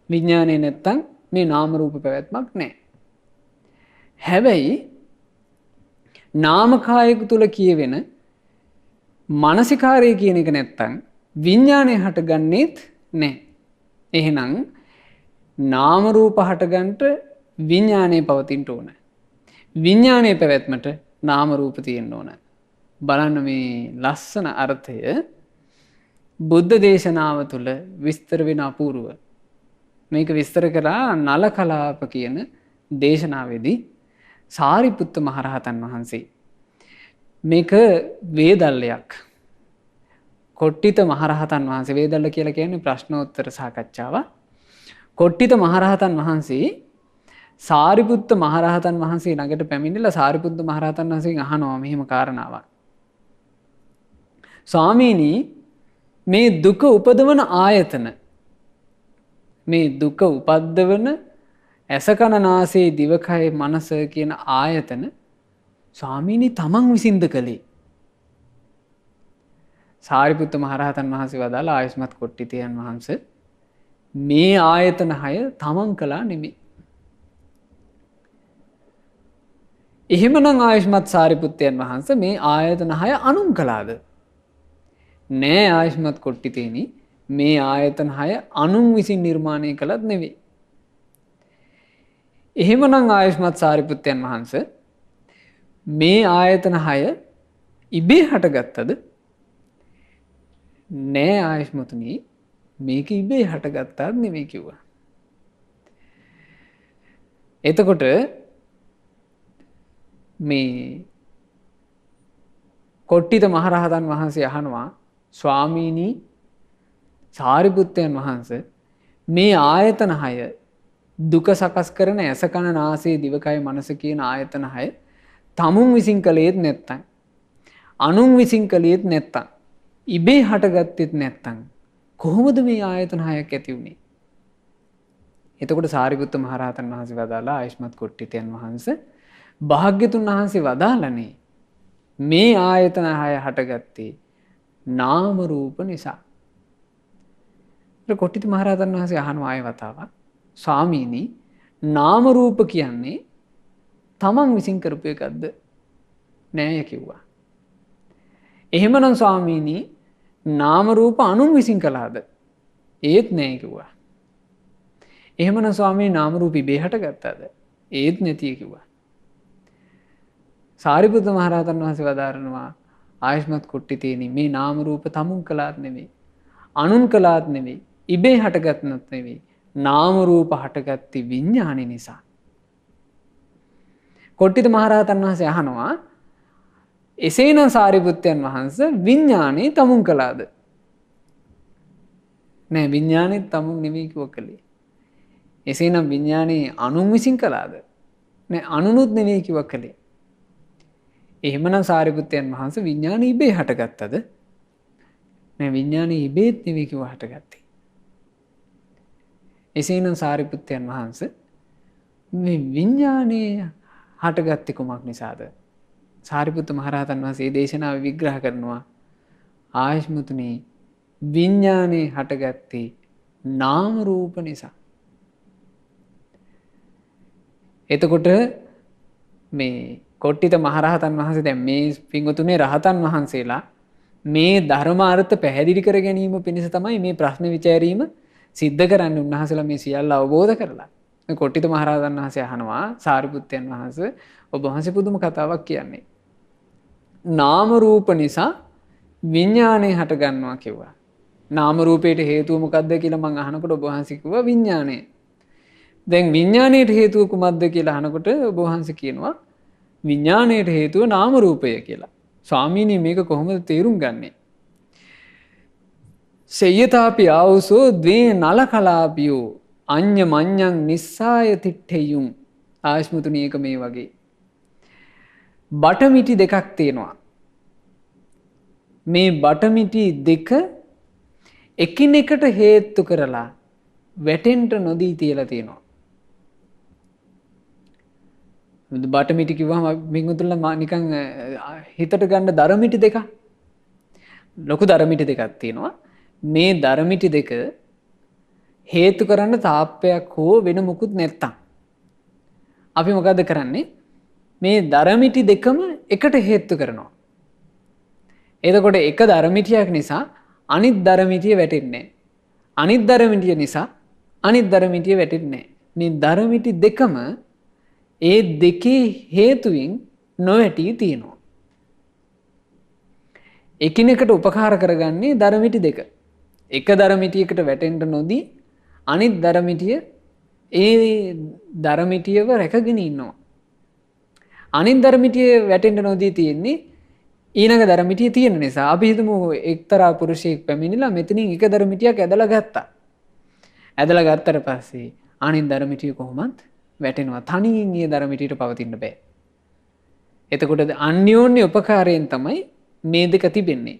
විඥානේ නැත්තම් මේ නාම රූප පැවැත්මක් නැහැ. හැබැයි නාමකායක තුල කියවෙන මානසිකාරය කියන එක නැත්තම් විඥානය හටගන්නේත් නැහැ. එහෙනම් නාම රූප හටගන්නට විඥානය පවතින්න ඕන. විඥානයේ පැවැත්මට නාම රූප තියෙන්න ඕන. බලන්න මේ ලස්සන අර්ථය. බුද්ධ දේශනාව තුළ විස්තර වෙන අපූර්ව. මේක විස්තර කරා නල කලාප කියන දේශනාවේදී සාරිපුත්ත මහරහතන් වහන්සේ. මේක වේදල්ලයක්. කොට්ටිත මහරහතන් වහන්සේ, වේදල්ල කියලා කියන්නේ ප්‍රශ්නෝත්තර සාකච්ඡාව. කොට්ටිත මහරහතන් වහන්සේ සාරිපුත්ත මහරහතන් වහන්සේ ළඟට පැමිණිලා සාරිපුත්ත මහරහතන් වහන්සේගෙන් අහනවා මෙහෙම කාරණාවක්. ස්වාමීනි, මේ දුක උපදවන ආයතන, මේ දුක උපද්දවන ඇස කන නාසය දිවකය මනස කියන ආයතන ස්වාමීනි තමන් විසින්ද කළේ? සාරිපුත්ත මහරහතන් වහන්සේ වදාළ ආයස්මත් කොට්ටිතයන් වහන්සේ මේ ආයතන 6 තමන් කළා නෙමෙයි. එහෙමනම් ආයස්මත් සාරිපුත්තයන් වහන්සේ මේ ආයතන 6 අනුන් කළාද? නෑ ආයස්මත් කොට්ටිතේනි, මේ ආයතන 6 අනුන් විසින් නිර්මාණය කළත් නෙවෙයි. එහෙමනම් ආයස්මත් සාරිපුත්තයන් වහන්සේ මේ ආයතන 6 ඉබේ හටගත්තද? නෑ ආයස්මතුනි, මේක ඉබේ හටගත්තත් නෙවෙයි කිව්වා. එතකොට මේ කොට්ටිත මහරහතන් වහන්සේ අහනවා, ස්වාමීනි සාරිපුත්තයන් වහන්සේ මේ ආයතන 6 දුක සකස් කරන ඇස කන නාසය දිවකය මනස කියන ආයතන 6 තමුන් විසින් කළේත් නැත්තම්, අනුන් විසින් කළේත් නැත්තම්, ඉබේ හටගත්තෙත් නැත්තම් කොහොමද මේ ආයතන 6ක් ඇති වුනේ? එතකොට සාරිපුත්ත මහරහතන් වහන්සේ වදාලා ආයස්මත් කොට්ටිතයන් වහන්සේ භාග්‍යතුන් වහන්සේ වදාළනේ මේ ආයතන 6 හටගත්තේ නාම රූප නිසා. කොට්ටිත මහරහතන් වහන්සේ අහනවා ආය වතාවක්, ස්වාමීනි නාම රූප කියන්නේ තමන් විසින් කරපු එකක්ද? නෑ කිව්වා. එහෙමනම් ස්වාමීනි නාම රූප අනුන් විසින් කළාද? ඒත් නෑ කිව්වා. එහෙමනම් ස්වාමීනි නාම රූප ඉබේ හටගත්තද? ඒත් නැතිය කිව්වා. සාරිපුත්ත මහරහතන් වහන්සේ වදාරනවා, ආයස්මත් කොට්ටිතේනි මේ නාම රූප තමුන් කළාත් නෙවෙයි, අනුන් කළාත් නෙවෙයි, ඉබේ හටගත්නත් නෙවෙයි, නාම රූප හටගatti විඥානය නිසා. කොට්ටිත මහරහතන් වහන්සේ අහනවා, එසේනම් සාරිපුත්තයන් වහන්සේ විඥානේ තමුන් කළාද? නෑ, විඥානේ තමුන් නෙවෙයි කිව්ව කලේ. එසේනම් විඥානේ අනුන් විසින් කළාද? නෑ, අනුනුත් නෙවෙයි කිව්ව කලේ. එහෙමනම් සාරිපුත්තයන් වහන්සේ විඥානේ ඉබේ හටගත්තද? නෑ, විඥානේ ඉබේත් නෙවෙයි කිව්ව හටගත්තේ. එසේනම් සාරිපුත්තයන් වහන්සේ මේ විඥානේ හටගත්තේ කුමක් නිසාද? සාරිපුත්ත මහරහතන් වහන්සේ දේශනාව විග්‍රහ කරනවා, ආයස්මතුනි විඥානේ හටගත්තේ නාම රූප නිසා. එතකොට මේ කොට්ටිත මහරහතන් වහන්සේ දැන් මේ පින්වතුනේ රහතන් වහන්සේලා මේ ධර්මාර්ථ පැහැදිලි කර ගැනීම පිණිස තමයි මේ ප්‍රශ්න විචාරීම සිද්ධ කරන්නේ. උන්වහන්සේලා මේ සියල්ල අවබෝධ කරලා. කොට්ටිත මහරහතන් වහන්සේ අහනවා, සාරිපුත්තයන් වහන්සේ ඔබ වහන්සේ පුදුම කතාවක් කියන්නේ. නාම රූප නිසා විඥානය හට ගන්නවා කිව්වා. නාම රූපයට හේතුව මොකද්ද කියලා මං අහනකොට ඔබ වහන්සේ කිව්වා විඥානය. දැන් විඥාණයට හේතුව කුමක්ද කියලා අහනකොට ඔබ වහන්සේ කියනවා විඥාණයට හේතුව නාම රූපය කියලා. ස්වාමීනි මේක කොහොමද තේරුම් ගන්නේ? සේයතාපි ආවුසෝ ද්වේ නල කලාපියෝ අඤ්ඤ මඤ්ඤං නිස්සාය තිට්ඨෙයුම්. ආශ්මුතුනි ඒක මේ වගේ බටමිටි දෙකක් තියෙනවා. මේ බටමිටි දෙක එකිනෙකට හේතු කරලා වැටෙන්න නොදී තියලා තියෙනවා. බටමිටි කිව්වම මින්ගුතුල්ලා නිකන් හිතට ගන්න දරමිටි දෙක, ලොකු දරමිටි දෙකක් තියෙනවා. මේ දරමිටි දෙක හේතු කරන්න තාප්පයක් හෝ වෙන මුකුත් නැත්තම් අපි මොකද කරන්නේ? මේ දරමිටි දෙකම එකට හේතු කරනවා. එතකොට එක දරමිටියක් නිසා අනිත් දරමිටිය වැටෙන්නේ නැහැ. අනිත් දරමිටිය නිසා අනිත් දරමිටිය වැටෙන්නේ නැහැ. මේ දරමිටි දෙකම ඒ දෙකේ හේතුවෙන් නොවැටී තියෙනවා. එකිනෙකට උපකාර කරගන්නේ දරමිටි දෙක. එක දරමිටියකට වැටෙන්න නොදී අනිත් දරමිටිය ඒ දරමිටියව රැකගෙන ඉන්නවා. අනිත් දරමිටිය වැටෙන්න නොදී තියෙන්නේ ඊළඟ දරමිටිය තියෙන නිසා. අපි හිතමු එක්තරා පුරුෂයෙක් පැමිණිලා මෙතනින් එක දරමිටියක් ඇදලා ගත්තා. ඇදලා ගත්තට පස්සේ අනිත් දරමිටිය කොහොමත් වැටෙනවා. තනියෙන් ඊ දරමිටියට පවතින්න බෑ. එතකොට අන්‍යෝන්‍ය උපකාරයෙන් තමයි මේ දෙක තිබෙන්නේ.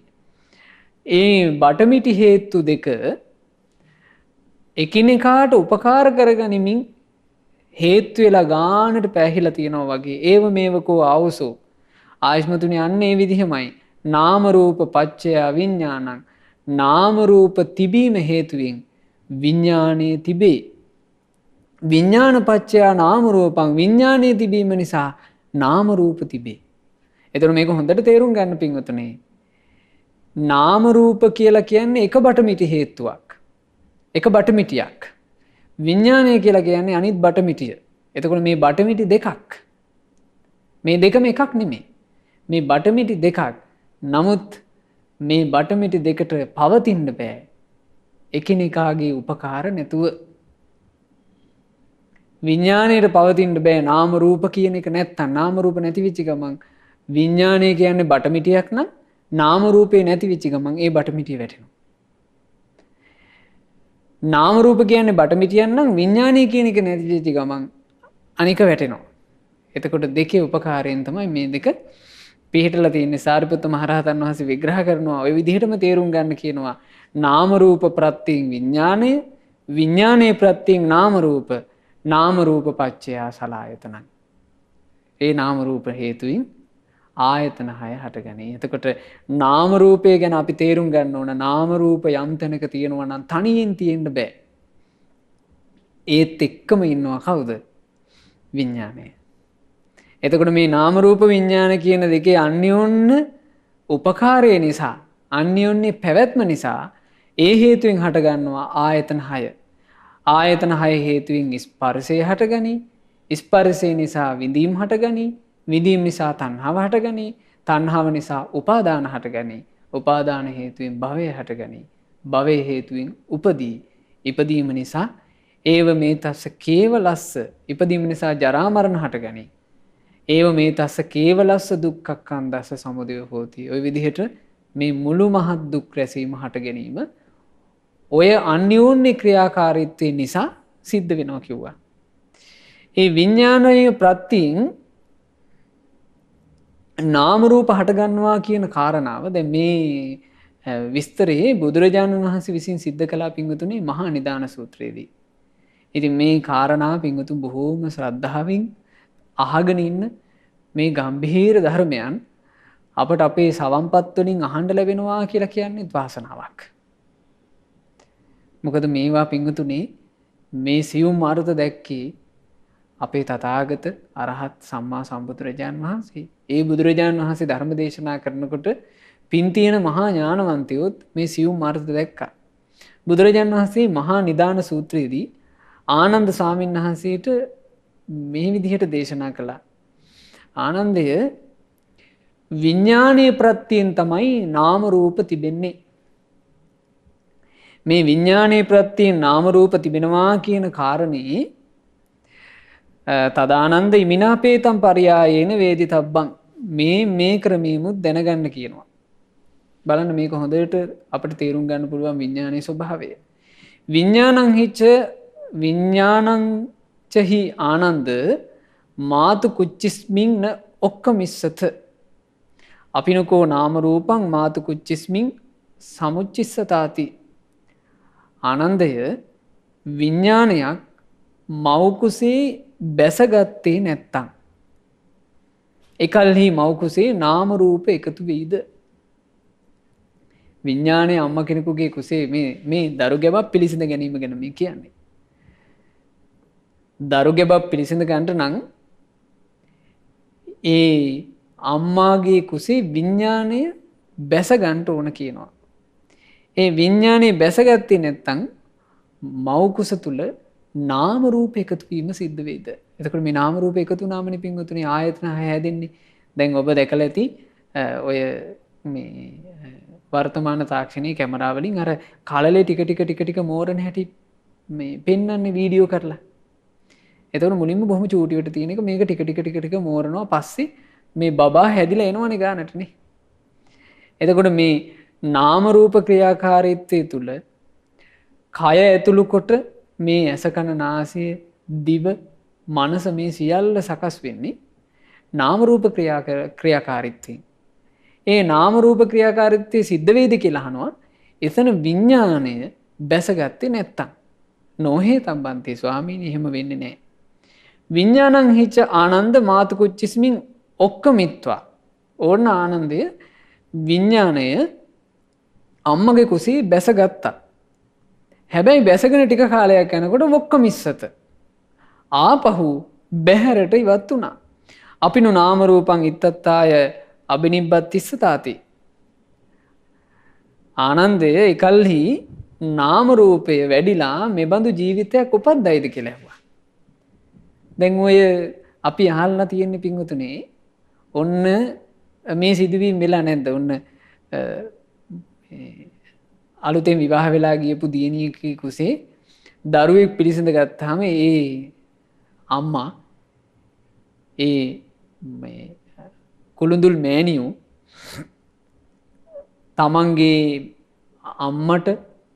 ඒ බටමිටි හේතු දෙක එකිනෙකාට උපකාර කරගනිමින් හේතු වෙලා ගානට පැහිලා තියෙනවා වගේ. ඒව මේවකෝ ආවසෝ. ආයෂ්මතුනි අන්න ඒ විදිහමයි. නාම රූප පච්චය විඥානං. නාම රූප තිබීම හේතුවෙන් විඥානයේ තිබේ. විඥාන පච්චය නාම රූපං. විඥානයේ තිබීම නිසා නාම රූප තිබේ. එතකොට මේක හොඳට තේරුම් ගන්න පින්වතුනි. නාම රූප කියලා කියන්නේ එක බටමිටි හේතුවක්. එක බටමිටියක්. විඥානය කියලා කියන්නේ අනිත් බටමිටිය. එතකොට මේ බටමිටි දෙකක්. මේ දෙකම එකක් නෙමෙයි. මේ බටමිටි දෙකක්. නමුත් මේ බටමිටි දෙකට පවතින්න බෑ. එකිනෙකාගේ උපකාර නැතුව. විඥාණයට පවතින්න බෑ නාම රූප කියන එක නැත්තම්. නාම රූප නැති වෙච්ච ගමන් විඥාණය කියන්නේ බටමිටියක් නම් නාම රූපේ නැති වෙච්ච ගමන් ඒ බටමිටිය වැටෙනවා. නාම රූප කියන්නේ බටමිටියක් නම් විඥාණය කියන එක නැති වෙච්ච ගමන් අනික වැටෙනවා. එතකොට දෙකේ උපකාරයෙන් තමයි මේ දෙක පිහිටලා තියෙන්නේ. සාරිපුත්ත මහරහතන් වහන්සේ විග්‍රහ කරනවා ওই විදිහටම තේරුම් ගන්න කියනවා. නාම රූප ප්‍රත්‍යයෙන් විඥාණය, විඥානයේ ප්‍රත්‍යයෙන් නාම රූප, නාම රූප පච්චය සලආයතනං. ඒ නාම රූප හේතුයින් ආයතන 6 හටගනී. එතකොට නාම රූපය ගැන අපි තේරුම් ගන්න ඕන. නාම රූප යම් තැනක තියෙනවා නම් තනියෙන් තියෙන්න බෑ. ඒත් එක්කම ඉන්නවා කවුද? විඥානය. එතකොට මේ නාම රූප විඥාන කියන දෙකේ අන්‍යෝන්‍ය උපකාරය නිසා, අන්‍යෝන්‍ය පැවැත්ම නිසා ඒ හේතුවෙන් හටගන්නවා ආයතන 6. ආයතන 6 හේතුවෙන් ස්පර්ශය හටගනී. ස්පර්ශය නිසා විඳීම් හටගනී. විඳීම් නිසා තණ්හාව හටගනී. තණ්හාව නිසා උපාදාන හටගනී. උපාදාන හේතුවෙන් භවය හටගනී. භවය හේතුවෙන් උපදී. ඉපදීම නිසා ඒව මේ තස්ස කේවලස්ස. ඉපදීම නිසා ජරා මරණ හටගනී. ඒව මේ තස්ස කේවලස්ස දුක්ඛක්ඛන්දස්ස සමුදය හෝති. ওই විදිහට මේ මුළු මහත් දුක් රැසීම හට ගැනීම ඔය අන්‍යෝන්‍ය ක්‍රියාකාරීත්වය නිසා සිද්ධ වෙනවා කිව්වා. ඒ විඥානයේ ප්‍රත්‍යයෙන් නාම රූප හටගන්නවා කියන කාරණාව දැන් මේ විස්තරයේ බුදුරජාණන් වහන්සේ විසින් සිද්ධ කළා පින්වතුනි මහා නිදාන සූත්‍රයේදී. ඉතින් මේ කාරණා පින්වතුන් බොහෝම ශ්‍රද්ධාවෙන් අහගෙන ඉන්න මේ ගම්භීර ධර්මයන් අපට අපේ සවම්පත් වලින් අහන්න ලැබෙනවා කියලා කියන්නේ වාසනාවක්. මොකද මේවා පින්වතුනි මේ සියුම් අර්ථ දැක්කේ අපේ තථාගත අරහත් සම්මා සම්බුදුරජාණන් වහන්සේ. ඒ බුදුරජාණන් වහන්සේ ධර්ම දේශනා කරනකොට පින් තියෙන මහා ඥානවන්තයොත් මේ සියුම් අර්ථ දැක්කා. බුදුරජාණන් වහන්සේ මහා නිදාන සූත්‍රයේදී ආනන්ද ස්වාමීන් වහන්සේට මේ විදිහට දේශනා කළා. ආනන්දය විඥානයේ ප්‍රත්‍යයෙන් තමයි නාම රූප තිබෙන්නේ. මේ විඥානයේ ප්‍රත්‍යයෙන් නාම රූප තිබෙනවා කියන කාරණේ තදානන්ද ඉමිනාපේතම් පරියායේන වේදිතබ්බං. මේ ක්‍රමෙමුත් දැනගන්න කියනවා. බලන්න මේක හොඳට අපිට තේරුම් ගන්න පුළුවන් විඥානයේ ස්වභාවය. විඥානං චහි ආනන්ද මාතු කුච්චිස්මින් න ඔක්කමිස්සත. අපිනකෝ නාම රූපං මාතු කුච්චිස්මින් සමුච්චිස්සතාති. ආනන්දය විඥානයක් මව්කුසේ බැසගත්තේ නැත්තම් එකල්හි මව්කුසේ නාම රූප එකතු වෙයිද? විඥානයේ අම්ම කෙනෙකුගේ කුසේ මේ දරු ගැබක් පිළිසිඳ ගැනීම ගැන මේ කියන්නේ. දරු ගැබක් පිළිසිඳ ගන්නට නම් ඒ අම්මාගේ කුසේ විඥාණය බැස ගන්නට ඕන කියනවා. ඒ විඥාණය බැසගත්තේ නැත්නම් මව් කුස තුල නාම රූප එකතු වීම සිද්ධ වෙයිද? එතකොට මේ නාම රූප එකතු වුණාමනේ පින්වතුනි ආයතන 6 හැදෙන්නේ. දැන් ඔබ දැකලා ඇති ඔය මේ වර්තමාන තාක්ෂණයේ කැමරා වලින් අර කලලේ ටික මෝරන හැටි මේ පෙන්වන්නේ වීඩියෝ කරලා. එතකොට මුලින්ම බොහොම චූටියට තියෙන එක මේක ටික මෝරනවා. පස්සේ මේ බබා හැදිලා එනවනේ ගානටනේ. එතකොට මේ නාම රූප ක්‍රියාකාරීත්වය තුල කය ඇතුළු කොට මේ ඇස කන නාසය දිව මනස මේ සියල්ල සකස් වෙන්නේ නාම රූප ක්‍රියාකාරීත්වයෙන්. ඒ නාම රූප ක්‍රියාකාරීත්වය සිද්ධ වේද කියලා අහනවා. එතන විඥාණය බැසගත්තේ නැත්තම්. නොහේ තම්බන්ති ස්වාමීනි එහෙම වෙන්නේ නැහැ. විඥානං හිච ආනන්ද මාතුකුච්චිස්මින් ඔක්කමිත්වා. ඕන්න ආනන්දය විඥාණය අම්මගේ කුසේ බැසගත්තා. හැබැයි බැසගෙන ටික කාලයක් යනකොට ඔක්කමිස්සත. ආපහු බැහැරට ඉවත් වුණා. අපිනු නාම රූපං ඉත්තත්තාය අබිනිබ්බත්තිස්ස තාති. ආනන්දය එකල්හි නාම රූපය වැඩිලා මෙබඳු ජීවිතයක් උපද්දයිද කියලා ඇහුවා. දැන් ඔය අපි අහලා තියෙන්නේ පින්වතුනේ ඔන්න මේ සිදුවීම් වෙලා නැද්ද? ඔන්න අලුතෙන් විවාහ වෙලා ගියපු දියණියකගේ කුසේ දරුවෙක් පිළිසඳ ගත්තාම ඒ අම්මා ඒ කුළුඳුල් මෑණියෝ තමන්ගේ අම්මට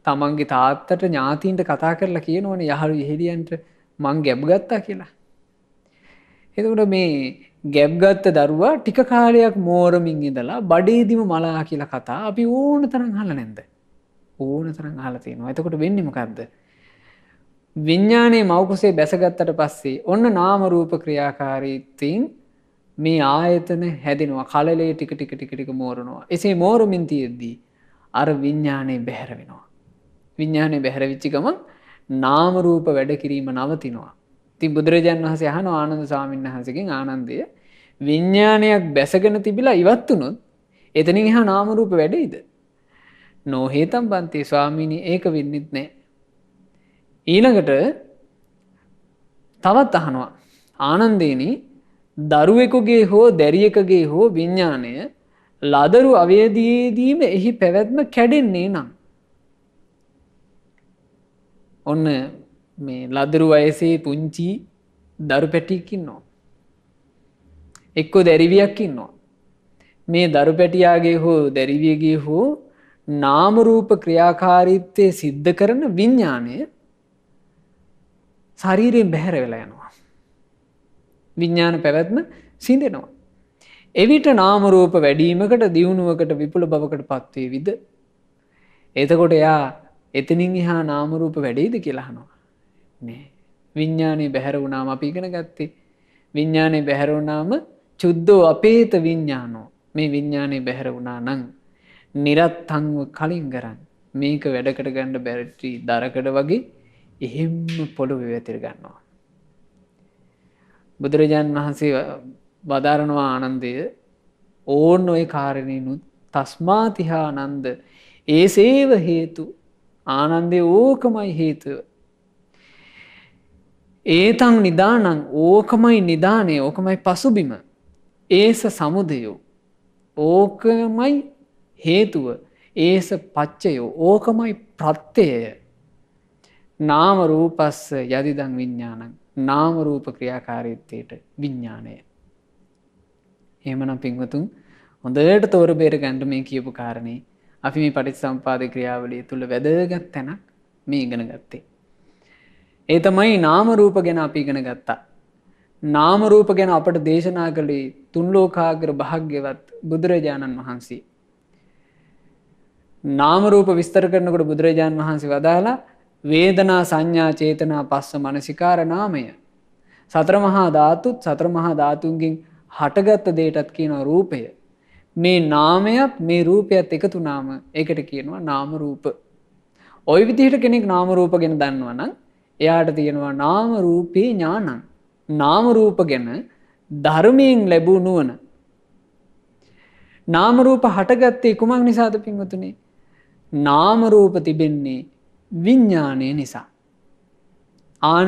තමන්ගේ තාත්තට ඥාතීන්ට කතා කරලා කියනවනේ යහළු යෙහෙලියන්ට මං ගැබ් ගත්තා කියලා. එතකොට මේ ගැබ් ගත්ත දරුවා ටික කාලයක් මෝරමින් ඉඳලා බඩේදිම මලා කියලා කතා අපි ඕන තරම් අහලා නැන්ද? ඕන තරම් අහලා තියෙනවා. එතකොට වෙන්නේ මොකද්ද? විඥානයේ මෞකසේ බැසගත්තට පස්සේ ඔන්න නාම රූප ක්‍රියාකාරීත්වයෙන් මේ ආයතන හැදෙනවා. කලලේ ටික මෝරනවා. එසේ මෝරමින් තියෙද්දී අර විඥානේ බැහැර වෙනවා. විඥානේ බැහැර වෙච්ච ගමන් නාම රූප වැඩ කිරීම නවතිනවා. ඉතින් බුදුරජාණන් වහන්සේ අහනවා ආනන්ද ස්වාමීන් වහන්සේගෙන් ආනන්දය විඥානයක් බැසගෙන තිබිලා ඉවත් වුණොත් එතනින් එහා නාම රූප වැඩෙයිද? නොහේතම් බන්ති ස්වාමීනි ඒක වෙන්නේ නැහැ. ඊළඟට තවත් අහනවා ආනන්දේනි දරුවෙකුගේ හෝ දැරියකගේ හෝ විඥාණය ලදරු අවේදීදීම එහි පැවැත්ම කැඩෙන්නේ නම් ඔන්න මේ ලදරු වයසේ පුංචි දරු පැටියෙක් ඉන්නවා. එක්කෝ දැරිවියක් ඉන්නවා. මේ දරු පැටියාගේ හෝ දැරිවියගේ හෝ නාම රූප ක්‍රියාකාරීත්වය සිද්ධ කරන විඥාණය ශරීරයෙන් බැහැර වෙලා යනවා. විඥාන පැවැත්ම සිඳෙනවා. එවිට නාම රූප වැඩිවීමකට දියුණුවකට විපුල බවකට පත් වේවිද? එතකොට එයා එතනින් එහා නාම රූප වැඩිද කියලා අහනවා. නෑ. විඥානේ බැහැර වුණාම අපි ඉගෙන ගත්තේ විඥානේ බැහැර වුණාම චුද්ධෝ අපේත විඥානෝ. මේ විඥානේ බැහැර වුණා නම් නිරත්තංව කලින් කරන් මේක වැඩකට ගන්න බැරි දරකඩ වගේ එහෙම්ම පොළොවේ වැතිර ගන්නවා. බුදුරජාණන් වහන්සේ වදාරනවා ආනන්දය ඕන්න ඔය කාරණේනුත් තස්මාතිහා ආනන්ද ඒසේව හේතු ආනන්දේ ඕකමයි හේතුව. ඒතං නිදානං ඕකමයි නිදානය ඕකමයි පසුබිම. ඒස සමුදයෝ ඕකමයි හේතුව. ඒස පච්චයෝ ඕකමයි ප්‍රත්‍යය. නාම රූපස්ස යදිදං විඥානං නාම රූප ක්‍රියාකාරීත්වයට විඥානය. එහෙමනම් පින්වතුන් හොඳට තෝර බේර ගන්න මේ කියපු කාරණේ අපි මේ පටිච්චසමුපාද ක්‍රියාවලිය තුල වැදගත් තැනක් මේ ඉගෙන ගත්තේ. ඒ තමයි නාම රූප ගැන අපි ඉගෙන ගත්තා. නාම රූප ගැන අපට දේශනා කළේ තුන් ලෝකාග්‍ර භාග්‍යවත් බුදුරජාණන් වහන්සේ. නාම රූප විස්තර කරනකොට බුදුරජාණන් වහන්සේ වදාලා වේදනා සංඥා චේතනා පස්ස මනසිකාර නාමය. සතර මහා ධාතුත් සතර මහා ධාතුන්ගෙන් හටගත් දෙයටත් කියනවා රූපය. මේ නාමයත් මේ රූපයත් එකතු නාම ඒකට කියනවා නාම රූප. ওই විදිහට කෙනෙක් නාම රූප ගැන දන්නවා නම් එයාට තියෙනවා නාම රූපේ ඥානං. නාම රූප ගැන ධර්මයෙන් ලැබූ නුවණ. නාම රූප හටගත්තේ කුමක් නිසාද පින්වතුනි? නාම රූප තිබෙන්නේ විඥානය නිසා.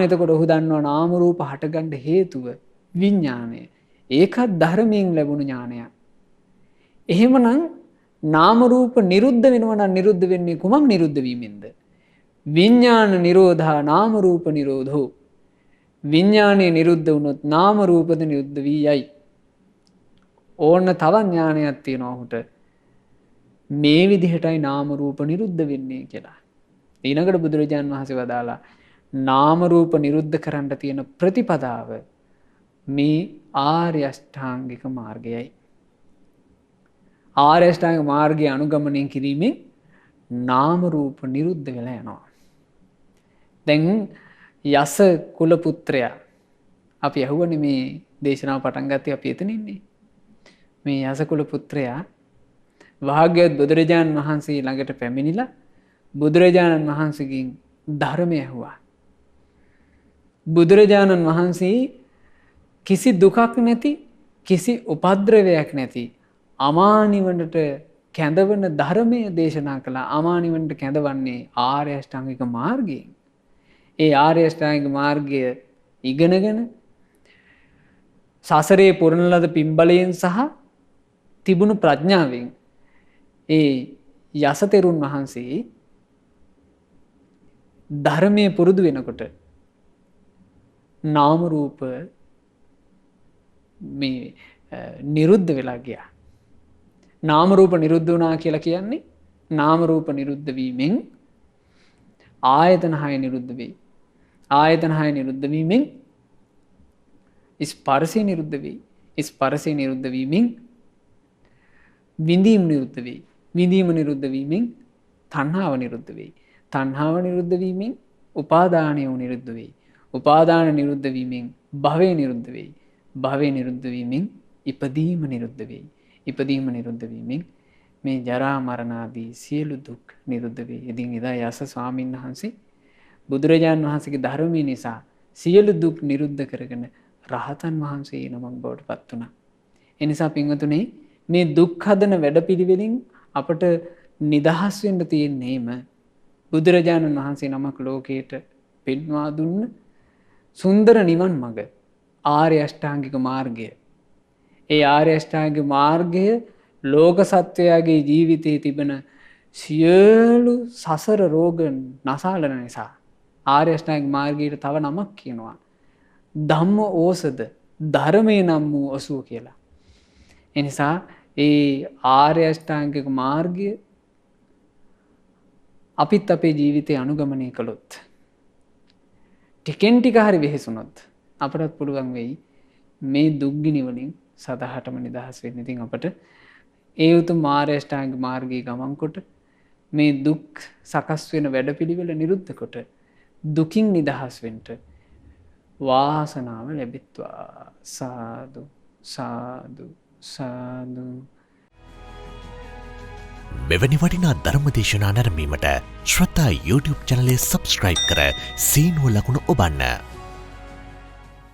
එතකොට ඔහු දන්නවා නාම රූප හටගන්න හේතුව විඥානය. ඒකත් ධර්මයෙන් ලැබුණු ඥානයක්. එහෙමනම් නාම රූප නිරුද්ධ වෙනවා නම් නිරුද්ධ වෙන්නේ කුමක් නිරුද්ධ වීමෙන්ද? විඥාන නිරෝධා නාම රූප නිරෝධෝ. විඥානය නිරුද්ධ වුණොත් නාම රූපද නිරුද්ධ වී යයි. ඕන්න තවත් ඥානයක් තියෙනවා ඔහුට. මේ විදිහටයි නාම රූප නිරුද්ධ වෙන්නේ කියලා. ඊළඟට බුදුරජාණන් වහන්සේ වදාලා නාම රූප නිරුද්ධ කරන්න තියෙන ප්‍රතිපදාව මේ ආර්ය අෂ්ටාංගික මාර්ගයයි. ආර්ය අෂ්ටාංග මාර්ගය අනුගමනය කිරීමෙන් නාම රූප නිරුද්ධ වෙලා යනවා. දැන් යස කුල පුත්‍රයා අපි ඇහුවනේ මේ දේශනාව පටන් ගත්තේ අපි එතන ඉන්නේ. මේ යස කුල පුත්‍රයා භාග්‍යවත් බුදුරජාණන් වහන්සේ ළඟට පැමිණිලා බුදුරජාණන් වහන්සේගෙන් ධර්මය ඇහුවා. බුදුරජාණන් වහන්සේ කිසි දුකක් නැති කිසි උපද්‍රවයක් නැති අමානිවනට කැඳවන ධර්මය දේශනා කළා. අමානිවනට කැඳවන්නේ ආර්ය අෂ්ටාංගික මාර්ගයෙන්. ඒ ආර්ය අෂ්ටාංගික මාර්ගය ඉගෙනගෙන සසරේ පුරන ලද පින්බලයෙන් සහ තිබුණු ප්‍රඥාවෙන් ඒ යස තෙරුන් වහන්සේ ධර්මයේ පුරුදු වෙනකොට නාම රූප මේ නිරුද්ධ වෙලා ගියා. නාම රූප නිරුද්ධ වුණා කියලා කියන්නේ නාම රූප නිරුද්ධ වීමෙන් ආයතන 6 නිරුද්ධ වෙයි. ආයතන 6 නිරුද්ධ වීමෙන් ස්පර්ශය නිරුද්ධ වෙයි. ස්පර්ශය නිරුද්ධ වීමෙන් විඳීම නිරුද්ධ වෙයි. විඳීම නිරුද්ධ වීමෙන් තණ්හාව නිරුද්ධ වෙයි. තණ්හාව නිරුද්ධ වීමෙන් උපාදානය නිරුද්ධ වෙයි. උපාදාන නිරුද්ධ වීමෙන් භවය නිරුද්ධ වෙයි. භවය නිරුද්ධ වීමෙන් ඉපදීම නිරුද්ධ වෙයි. ඉපදීම නිරුද්ධ වීමෙන් මේ ජරා මරණ ආදී සියලු දුක් නිරුද්ධ වෙයි. ඉතින් එදා යස ස්වාමීන් වහන්සේ බුදුරජාණන් වහන්සේගේ ධර්මය නිසා සියලු දුක් නිරුද්ධ කරගෙන රහතන් වහන්සේ නමක් බවට පත් වුණා. ඒ නිසා පින්වතුනි මේ දුක් හදන වැඩපිළිවෙලින් අපට නිදහස් වෙන්න තියෙන්නේම බුදුරජාණන් වහන්සේ නමක් ලෝකයට පෙන්වා දුන්න සුන්දර නිවන් මඟ ආර්ය අෂ්ටාංගික මාර්ගය. ඒ ආර්ය අෂ්ටාංගික මාර්ගය ලෝක සත්වයාගේ ජීවිතයේ තිබෙන සියලු සසර රෝග නසාලන නිසා ආර්ය අෂ්ටාංගික මාර්ගයට තව නමක් කියනවා. ධම්ම ඕසද ධර්මයේ නම් වූ ඔසුව කියලා. එනිසා ඒ ආර්ය අෂ්ටාංගික මාර්ගය අපිත් අපේ ජීවිතය අනුගමනය කළොත් ටිකෙන් ටික හරි වෙහෙසුනොත් අපටත් පුළුවන් වෙයි මේ දුක්ගිනි වලින් සදහටම නිදහස් වෙන්න. ඉතින් අපට ඒ උතුම් ආර්ය අෂ්ටාංගික මාර්ගයේ ගමන් කොට මේ දුක් සකස් වෙන වැඩපිළිවෙල නිරුද්ධ කොට දුකින් නිදහස් වෙන්න වාසනාව ලැබෙත්වා. සාදු සාදු සාදු. මෙවැනි වටිනා ධර්මදේශනා නැරඹීමට ශ්‍රද්ධා YouTube චැනලය සබ්ස්ක්‍රයිබ් කර සීනුව ලකුණ ඔබන්න.